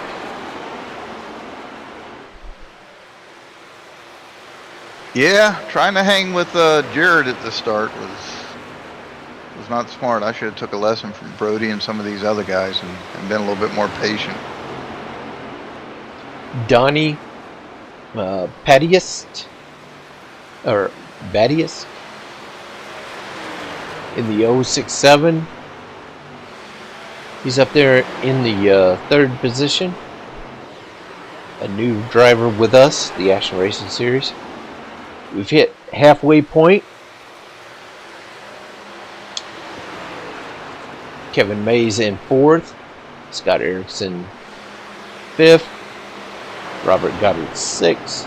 Yeah, trying to hang with Jared at the start was not smart. I should have took a lesson from Brody and some of these other guys and been a little bit more patient. Donnie Badiust in the 067. He's up there in the 3rd position. A new driver with us, the Action Racing Series. We've hit halfway point. Kevin Mays in 4th. Scott Erickson 5th. Robert Goddard 6th.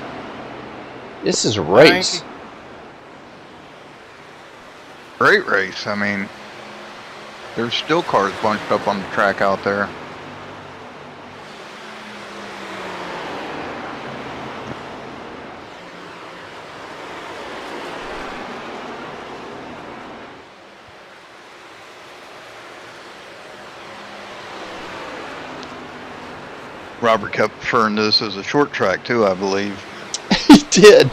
This is a race. Great race. I mean, there's still cars bunched up on the track out there. Robert kept referring to this as a short track too, I believe. He did.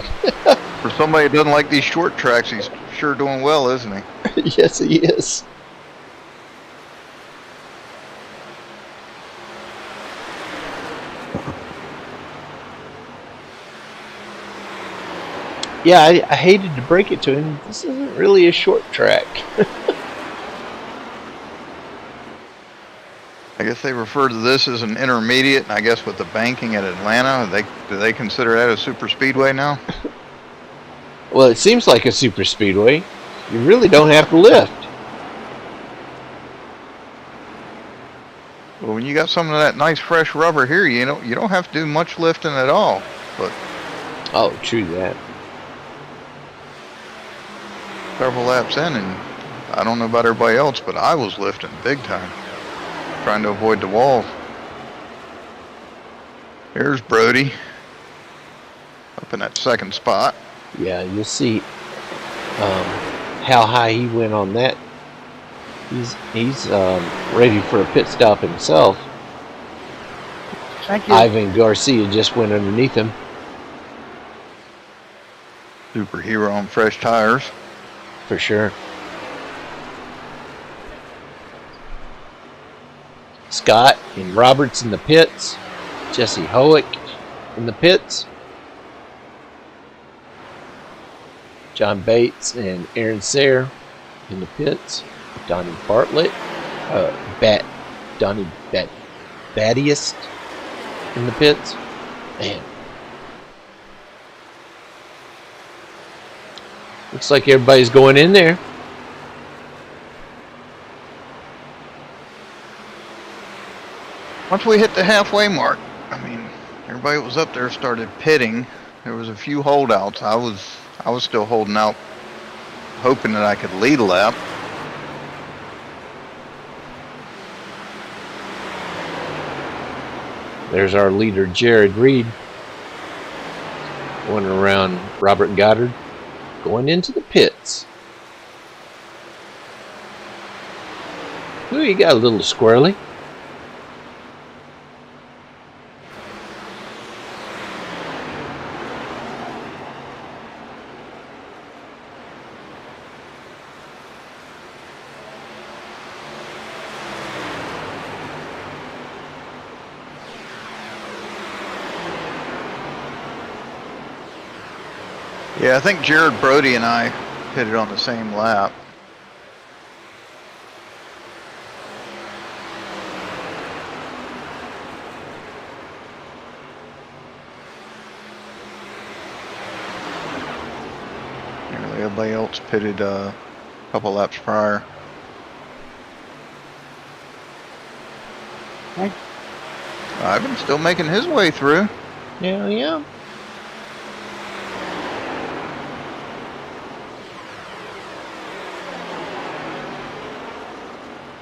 For somebody who doesn't like these short tracks, he's sure doing well, isn't he? Yes, he is. Yeah, I hated to break it to him. This isn't really a short track. I guess they refer to this as an intermediate, and I guess with the banking at Atlanta, do they consider that a super speedway now? Well, it seems like a super speedway. You really don't have to lift. Well, when you got some of that nice fresh rubber here, you don't have to do much lifting at all. But Oh, true that. several laps in, and I don't know about everybody else, but I was lifting big time, trying to avoid the wall. Here's Brody up in that 2nd spot. Yeah, you'll see how high he went on that. He's ready for a pit stop himself. Thank you. Ivan Garcia just went underneath him. Superhero on fresh tires. For sure. Scott and Roberts in the pits. Jesse Hoek in the pits. John Bates and Aaron Sayre in the pits. Donnie Bartlett. Donnie Badiust in the pits. Man. Looks like everybody's going in there. Once we hit the halfway mark, I mean, everybody that was up there started pitting. There was a few holdouts. I was still holding out, hoping that I could lead a lap. There's our leader, Jared Reed, going around Robert Goddard, going into the pits. Ooh, you got a little squirrely. Yeah, I think Jared, Brody, and I hit it on the same lap. Nearly everybody else pitted a couple laps prior. Thank Ivan's still making his way through. Yeah.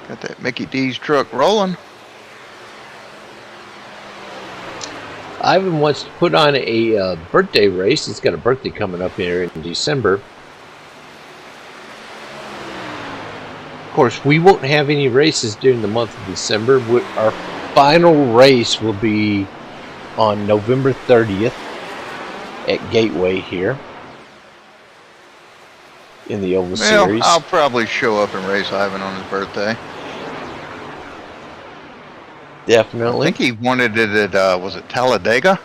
Got that Mickey D's truck rolling. Ivan wants to put on a birthday race. He's got a birthday coming up here in December. Of course, we won't have any races during the month of December. Our final race will be on November 30th at Gateway here in the Oval Series. I'll probably show up and race Ivan on his birthday. Definitely. I think he wanted it at, was it Talladega?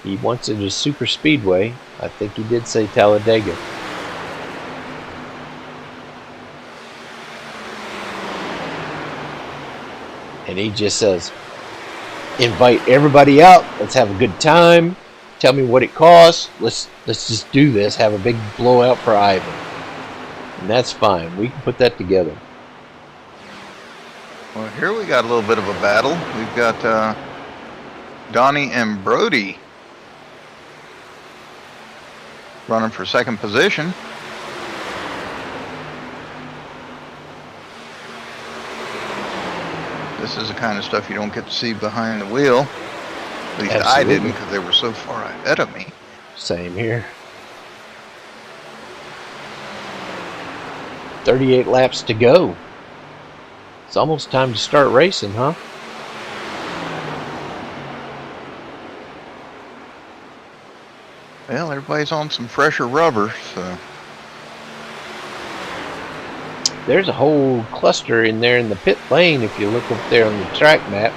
He wants it at Super Speedway. I think he did say Talladega. And he just says, invite everybody out. Let's have a good time. Tell me what it costs. Let's just do this. Have a big blowout for Ivan. And that's fine. We can put that together. Well, here we got a little bit of a battle. We've got Donnie and Brody running for second position. This is the kind of stuff you don't get to see behind the wheel. At least I didn't, because they were so far ahead of me. Same here. 38 laps to go. It's almost time to start racing, huh? Well, everybody's on some fresher rubber, so. There's a whole cluster in there in the pit lane if you look up there on the track map.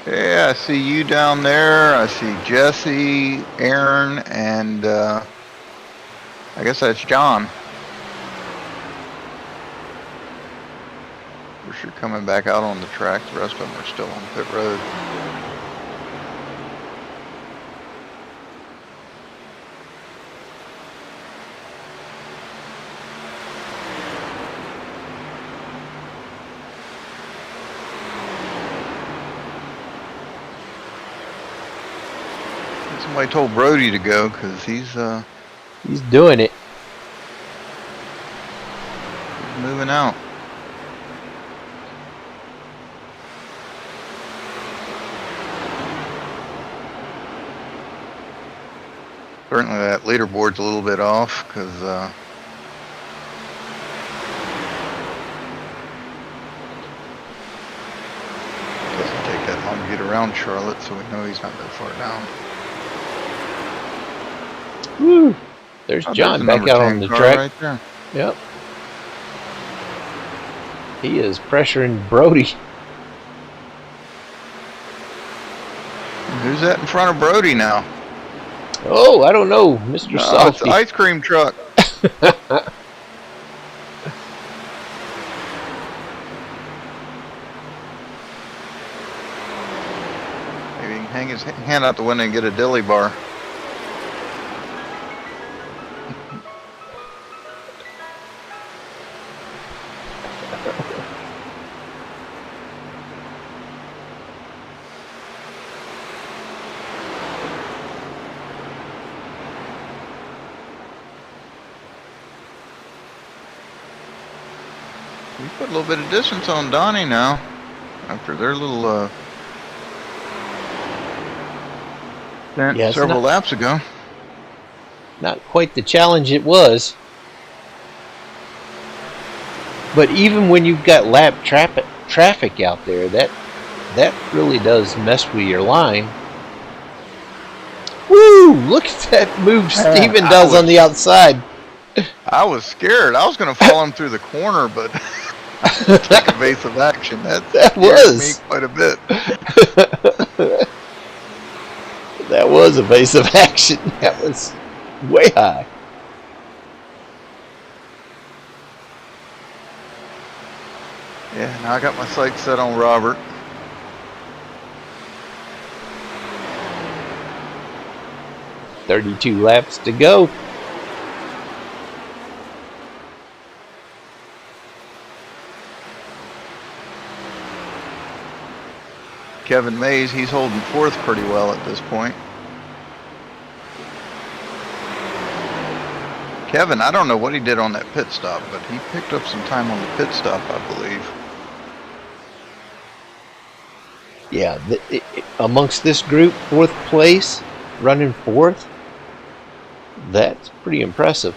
Yeah, I see you down there. I see Jesse, Aaron, and I guess that's John. We're sure coming back out on the track. The rest of them are still on pit road. Somebody told Brody to go because he's doing it. He's moving out. Certainly that leaderboard's a little bit off because it doesn't take that long to get around Charlotte, so we know he's not that far down. Woo! There's John back out on the track. Right there. Yep. He is pressuring Brody. Who's that in front of Brody now? Oh, I don't know, Mr. No, Softy. it's the ice cream truck. Maybe he can hang his hand out the window and get a dilly bar. We put a little bit of distance on Donnie now after their little stint several laps ago. Not quite the challenge it was. But even when you've got lap traffic out there, that really does mess with your line. Woo! Look at that move Steven does on the outside. I was scared. I was going to follow him through the corner, but take evasive action. That was me quite a bit. That was evasive action. That was way high. Yeah, now I got my sights set on Robert. $32 laps to go. Kevin Mays, he's holding fourth pretty well at this point. Kevin, I don't know what he did on that pit stop, but he picked up some time on the pit stop, I believe. Yeah, amongst this group, 4th place, running 4th, that's pretty impressive.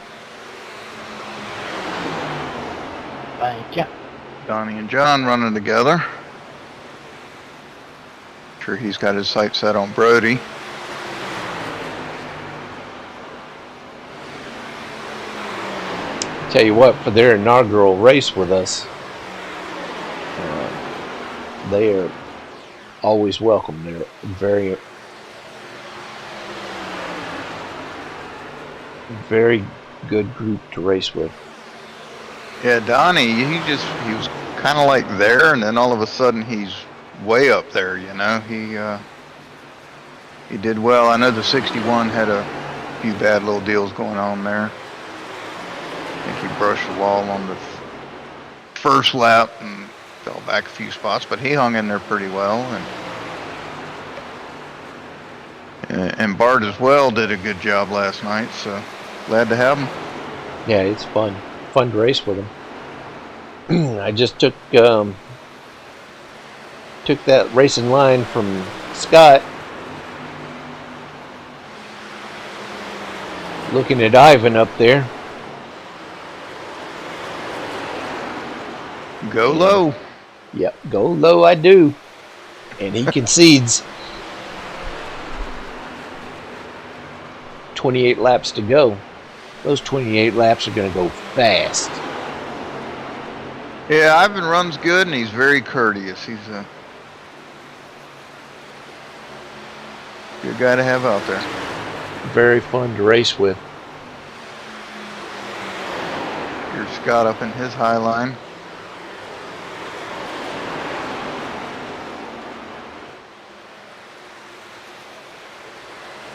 Thank you. Donnie and John running together. Sure, he's got his sights set on Brody. Tell you what, for their inaugural race with us, they are always welcome. They're very good group to race with. Yeah, Donnie, he was kind of like there, and then all of a sudden he's way up there. You know, he did well. I know the 61 had a few bad little deals going on there. I think he brushed the wall on the first lap and fell back a few spots, but he hung in there pretty well. And Bart as well did a good job last night, so glad to have him. Yeah, it's fun to race with him. I just took that racing line from Scott, looking at Ivan up there. Go low. Yep, go low I do. And he concedes. 28 laps to go. Those 28 laps are going to go fast. Yeah, Ivan runs good, and he's very courteous. He's a good guy to have out there. Very fun to race with. Here's Scott up in his high line.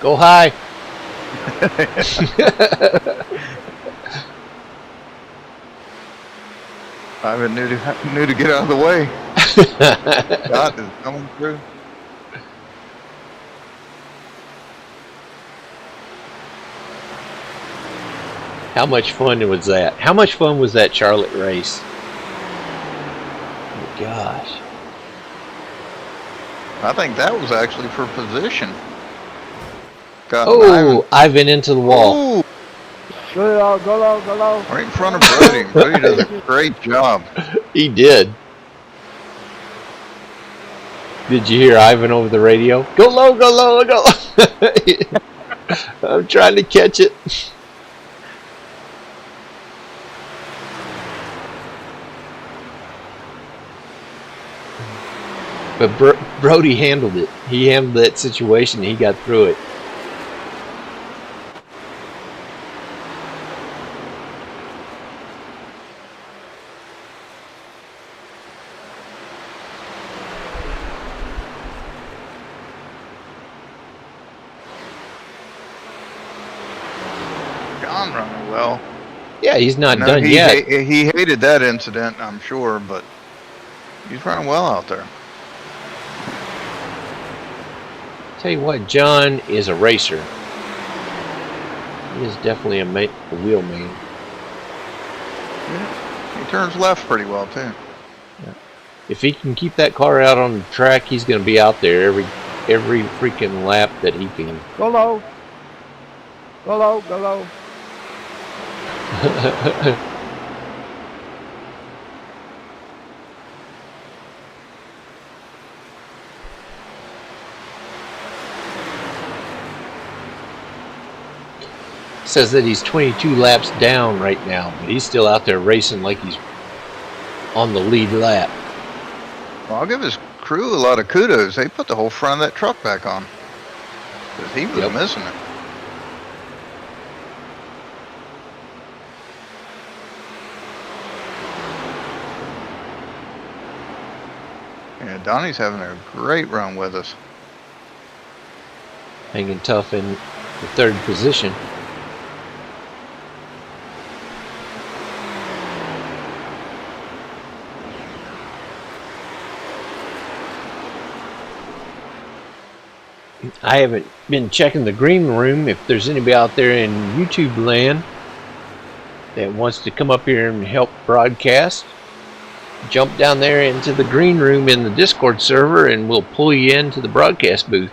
Go high. Ivan knew to get out of the way. Scott is coming through. How much fun was that? How much fun was that Charlotte race? Oh, gosh. I think that was actually for position. Got Oh, Ivan into the wall. Ooh, Go low. right in front of Brody. Brody does a great job. He did. Did you hear Ivan over the radio? Go low, go low, go low. I'm trying to catch it. But Brody handled it. He handled that situation. He got through it. John running well. Yeah, he's not No, done he yet. He hated that incident, I'm sure, but he's running well out there. Tell you what, John is a racer. He is definitely a wheel man. Yeah. He turns left pretty well too. If he can keep that car out on the track, he's going to be out there every freaking lap that he can. Go low. Go low. Says that he's 22 laps down right now, but he's still out there racing like he's on the lead lap. Well, I'll give his crew a lot of kudos. They put the whole front of that truck back on. Because he was missing it. Yeah, Donnie's having a great run with us. Hanging tough in the 3rd position. I haven't been checking the green room. If there's anybody out there in YouTube land that wants to come up here and help broadcast, jump down there into the green room in the Discord server and we'll pull you into the broadcast booth.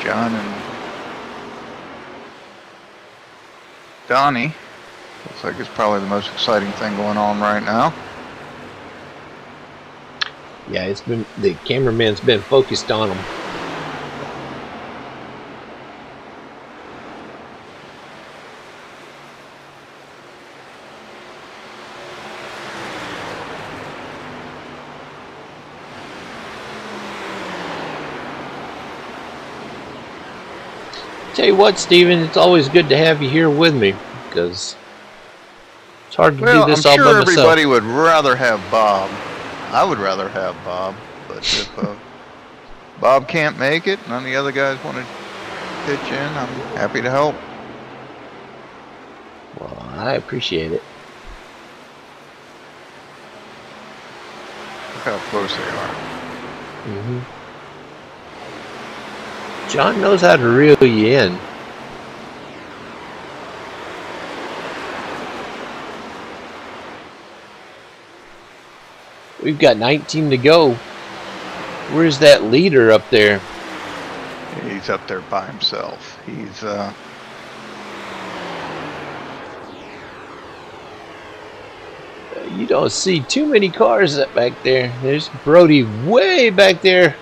John and Donnie. Looks like it's probably the most exciting thing going on right now. Yeah, it's been, the cameraman's been focused on them. Tell you what, Steven, it's always good to have you here with me, because it's hard to do this all by myself. Everybody would rather have Bob. I would rather have Bob, but if Bob can't make it, none of the other guys want to pitch in, I'm happy to help. Well, I appreciate it. Look how close they are. Mm-hmm. John knows how to reel you in. We've got 19 to go. Where's that leader up there? He's up there by himself. He's You don't see too many cars up back there. There's Brody way back there.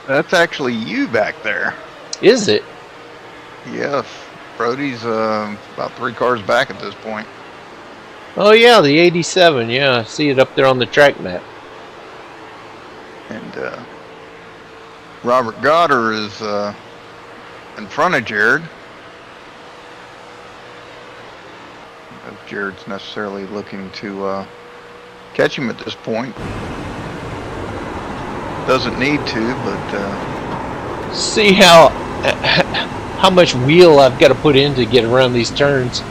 That's actually you back there. Is it? Yes. Brody's about 3 cars back at this point. Oh yeah, the 87. Yeah, I see it up there on the track map. And Robert Goddard is in front of Jared. If Jared's necessarily looking to catch him at this point. Doesn't need to, but see how much wheel I've got to put in to get around these turns.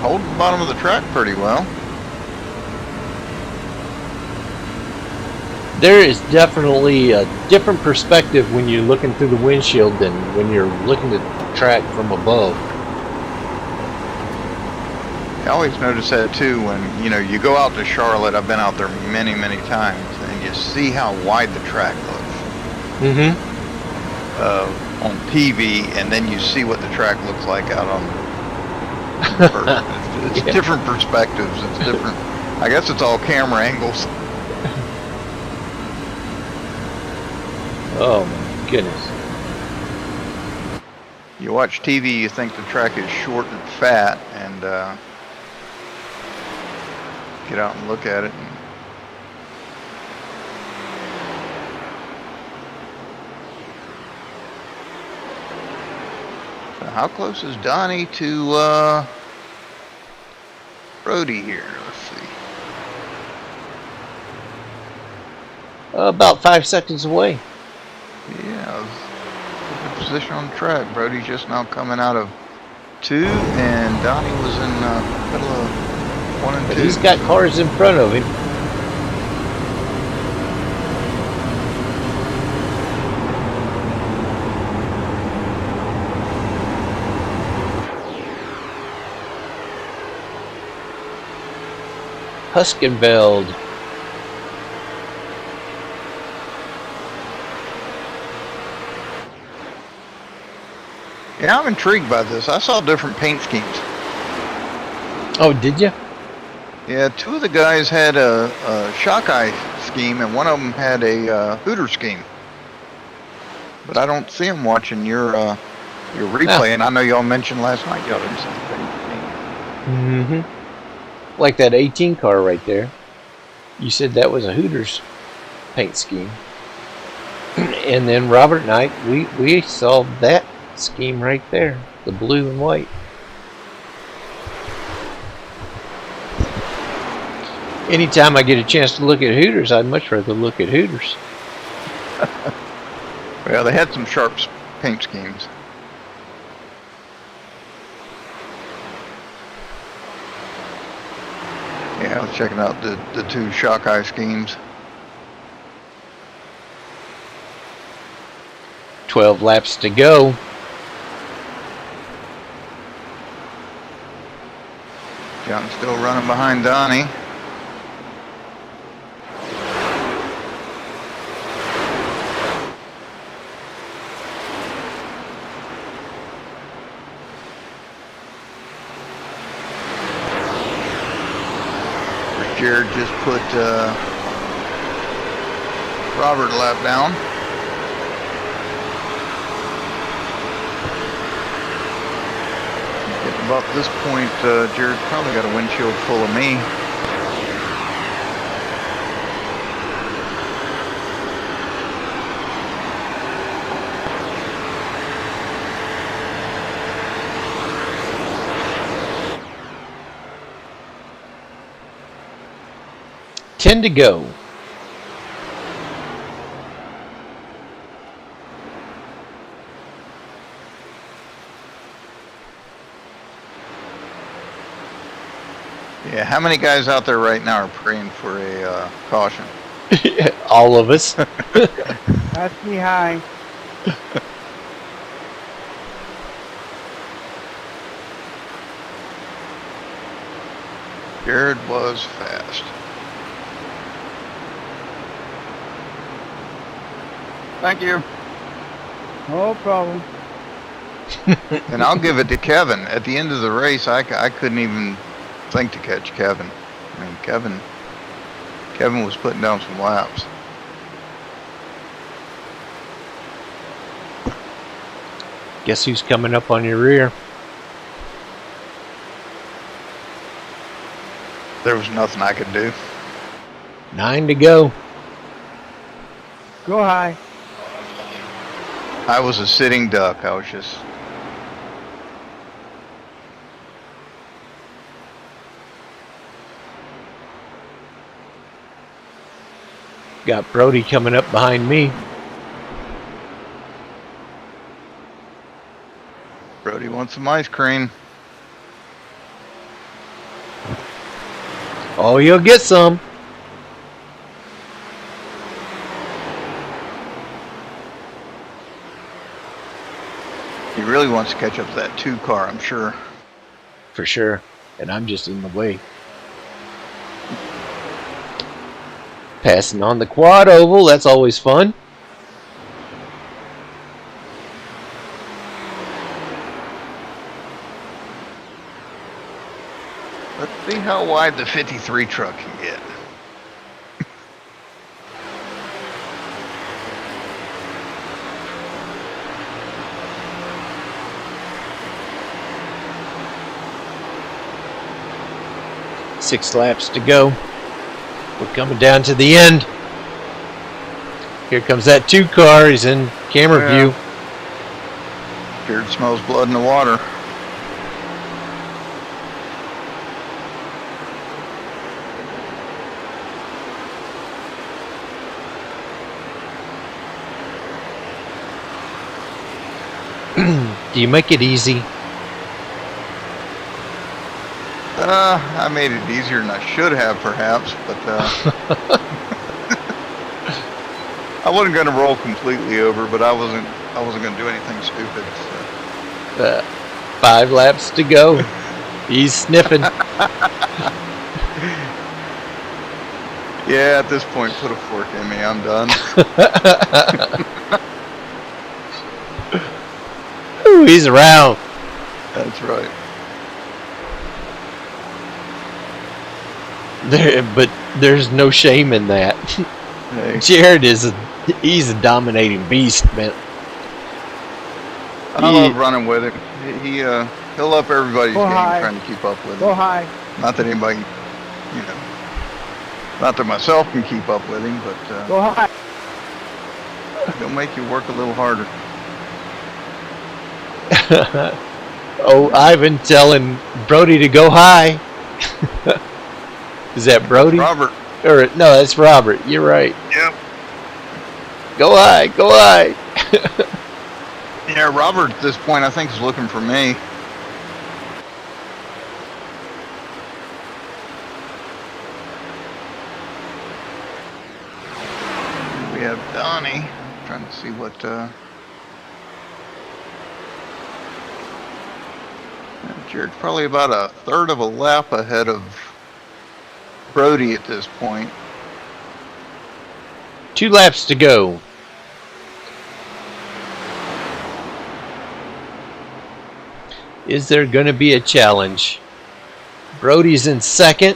you're holding the bottom of the track pretty well. There is definitely a different perspective when you're looking through the windshield than when you're looking at the track from above. I always notice that too when, you know, you go out to Charlotte. I've been out there many, many times, and you see how wide the track looks. Mm-hmm. On TV, and then you see what the track looks like out on it's Yeah. different perspectives. It's different. I guess it's all camera angles. Oh my goodness. You watch TV, you think the track is short and fat, and get out and look at it. And so how close is Donnie to Brody here? Let's see. About 5 seconds away. Yeah, good position on the track. Brody's just now coming out of 2, and Donnie was in the middle of 1 and 2. But he's got cars in front of him. Huskenveld. Yeah, I'm intrigued by this. I saw different paint schemes. Oh, did you? Yeah, 2 of the guys had a shock eye scheme, and one of them had a Hooter scheme. But I don't see them watching your replay, and I know y'all mentioned last night y'all didn't see the paint scheme. Mm-hmm. Like that 18 car right there. You said that was a Hooters paint scheme. And then Robert and I, we saw that scheme right there, the blue and white. Anytime I get a chance to look at Hooters, I'd much rather look at Hooters. Well, they had some sharp paint schemes. Yeah, I was checking out the two shock eye schemes. 12 laps to go. John's still running behind Donnie. Jared just put Robert a lap down. At about this point, Jared's probably got a windshield full of me. Ten to go. Yeah, how many guys out there right now are praying for a caution? All of us. That's me high. Jared was fast. Thank you. No problem. And I'll give it to Kevin. At the end of the race, I couldn't even think to catch Kevin. I mean, Kevin was putting down some laps. Guess who's coming up on your rear? There was nothing I could do. 9 to go. Go high. I was a sitting duck. I was just... Got Brody coming up behind me. Brody wants some ice cream. Oh, you'll get some. He really wants to catch up to that 2 car, I'm sure. For sure. And I'm just in the way. Passing on the quad oval. That's always fun. Let's see how wide the 53 truck can get. Six laps to go. We're coming down to the end. Here comes that 2 car. He's in camera view. Jared smells blood in the water. Do you make it easy? I made it easier than I should have, perhaps, but I wasn't going to roll completely over, but I wasn't going to do anything stupid. So. 5 laps to go. He's sniffing. Yeah, at this point, put a fork in me. I'm done. Ooh, he's around. That's right. But there's no shame in that. Hey, Jared he's a dominating beast, man. I love running with him. He'll up everybody's Go game high. trying to keep up with Go him. high. Not that anybody, not that myself can keep up with him, but Go high. he'll make you work a little harder. Oh, Ivan telling Brody to go high. Is that Brody? Robert. Or no, that's Robert. You're right. Yep. Go high. Go high. Yeah, Robert at this point I think is looking for me. We have Donnie. Trying to see what Jared's probably about a third of a lap ahead of Brody at this point. 2 laps to go. Is there going to be a challenge? Brody's in second.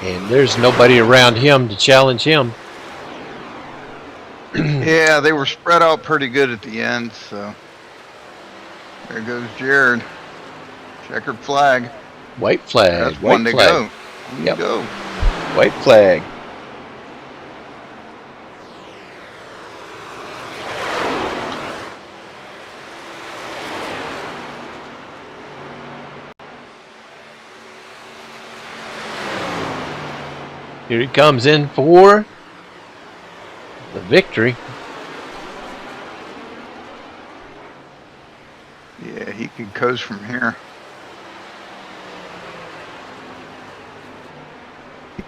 And there's nobody around him to challenge him. Yeah, they were spread out pretty good at the end, so there goes Jared. Checkered flag. White flag. That's white one to flag. go. One Yep. to go. White flag. Here he comes in for the victory. Yeah, he could coast from here.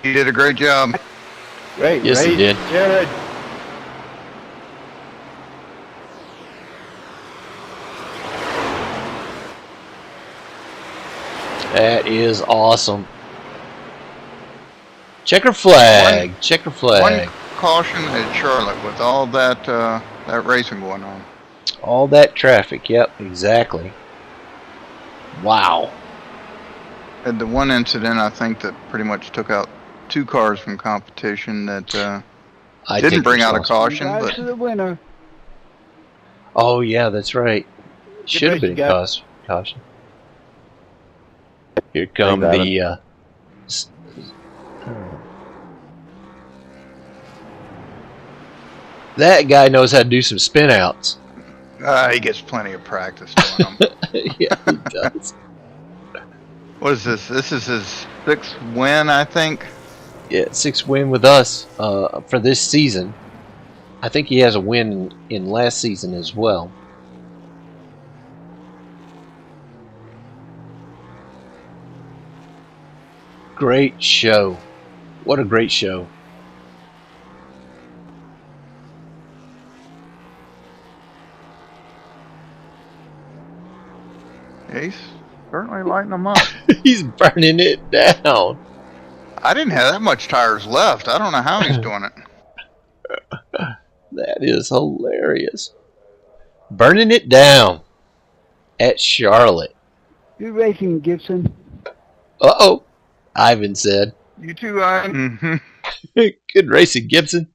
He did a great job. Great Yes, he race, did. Jared. That is awesome. Checker flag. Checker flag. One caution at Charlotte with all that that racing going on. All that traffic. Yep, exactly. Wow. Had the one incident I think that pretty much took out 2 cars from competition that I didn't think bring you're out a awesome. caution, Guys but to the winner. Oh yeah, that's right. Should have race, been you guys. caution. Here come got the. That guy knows how to do some spin outs. he gets plenty of practice doing them. Yeah, he does. What is this? This is his 6th win, I think. Yeah, 6th win with us for this season. I think he has a win in last season as well. Great show. What a great show. He's certainly lighting them up. He's burning it down. I didn't have that much tires left. I don't know how he's doing it. That is hilarious. Burning it down at Charlotte. Good racing, Gibson. Uh-oh, Ivan said. You too, Ivan. Mm-hmm. Good racing, Gibson.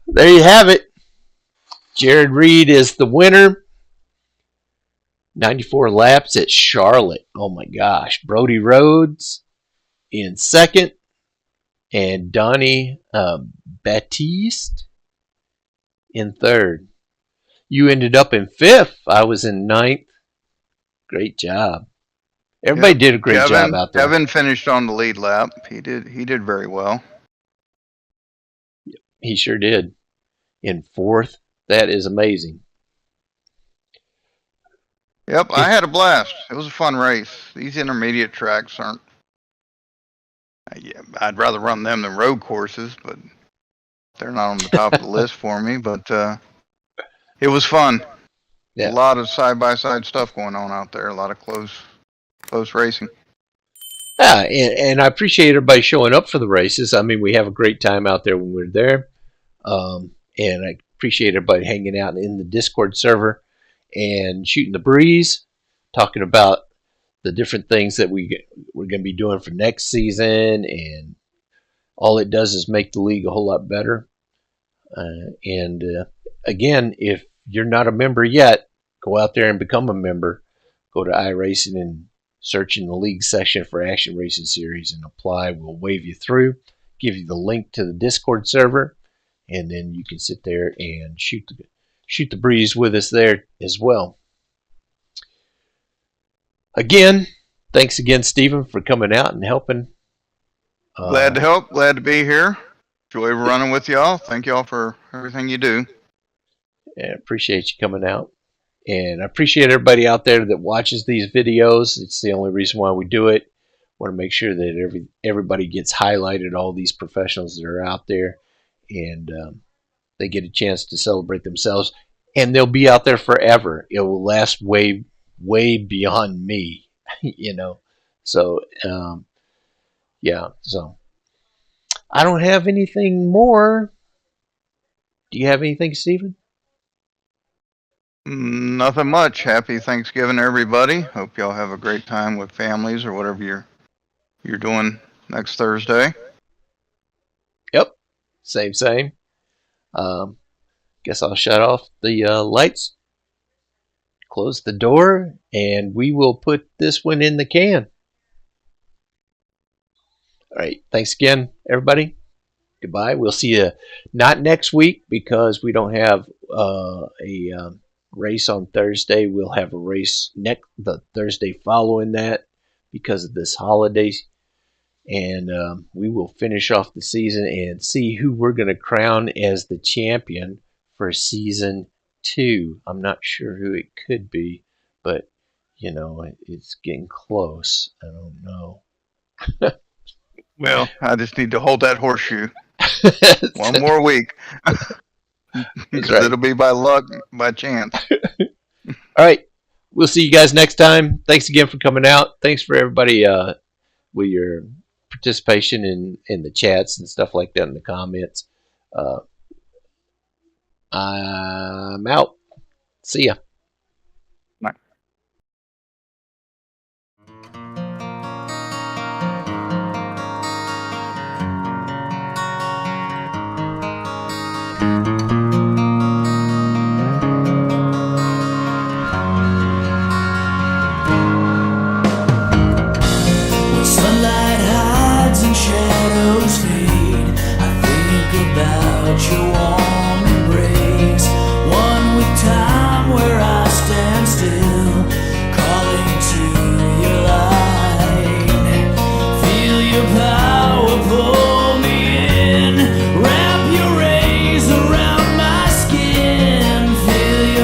There you have it. Jared Reed is the winner. 94 laps at Charlotte. Oh my gosh. Brody Rhodes in second. And Donnie Baptiste in third. You ended up in 5th. I was in 9th. Great job. Everybody did a great job out there. Kevin finished on the lead lap. He did very well. He sure did. In 4th. That is amazing. Yep, I had a blast. It was a fun race. These intermediate tracks aren't. Yeah, I'd rather run them than road courses, but they're not on the top of the list for me. But it was fun. Yeah. A lot of side-by-side stuff going on out there. A lot of close racing. Yeah, and I appreciate everybody showing up for the races. I mean, we have a great time out there when we're there. And I appreciate everybody hanging out in the Discord server and shooting the breeze, talking about the different things that we're going to be doing for next season. And all it does is make the league a whole lot better. Again, if you're not a member yet, go out there and become a member. Go to iRacing and search in the league section for Action Racing Series and apply. We'll wave you through, give you the link to the Discord server, and then you can sit there and shoot the breeze with us there as well. again, thanks again, Stephen, for coming out and helping. Glad to help. Glad to be here. Enjoy running with y'all. Thank y'all for everything you do. And appreciate you coming out. And I appreciate everybody out there that watches these videos. It's the only reason why we do it. Want to make sure that everybody gets highlighted, all these professionals that are out there, and they get a chance to celebrate themselves. And they'll be out there forever. It will last way beyond me, you know. So, yeah. So, I don't have anything more. Do you have anything, Stephen? Nothing much. Happy Thanksgiving, everybody. Hope y'all have a great time with families or whatever you're doing next Thursday. Yep. Same. Guess I'll shut off the lights, close the door, and we will put this one in the can. All right. Thanks again, everybody. Goodbye. We'll see you not next week because we don't have a race on Thursday. We'll have a race the Thursday following that because of this holiday. And we will finish off the season and see who we're going to crown as the champion for season 2. I'm not sure who it could be, but you know, it's getting close. I don't know. Well, I just need to hold that horseshoe one more week. Because right. It'll be by luck, by chance. All right. We'll see you guys next time. Thanks again for coming out. Thanks for everybody with your participation in the chats and stuff like that in the comments. I'm out. See ya.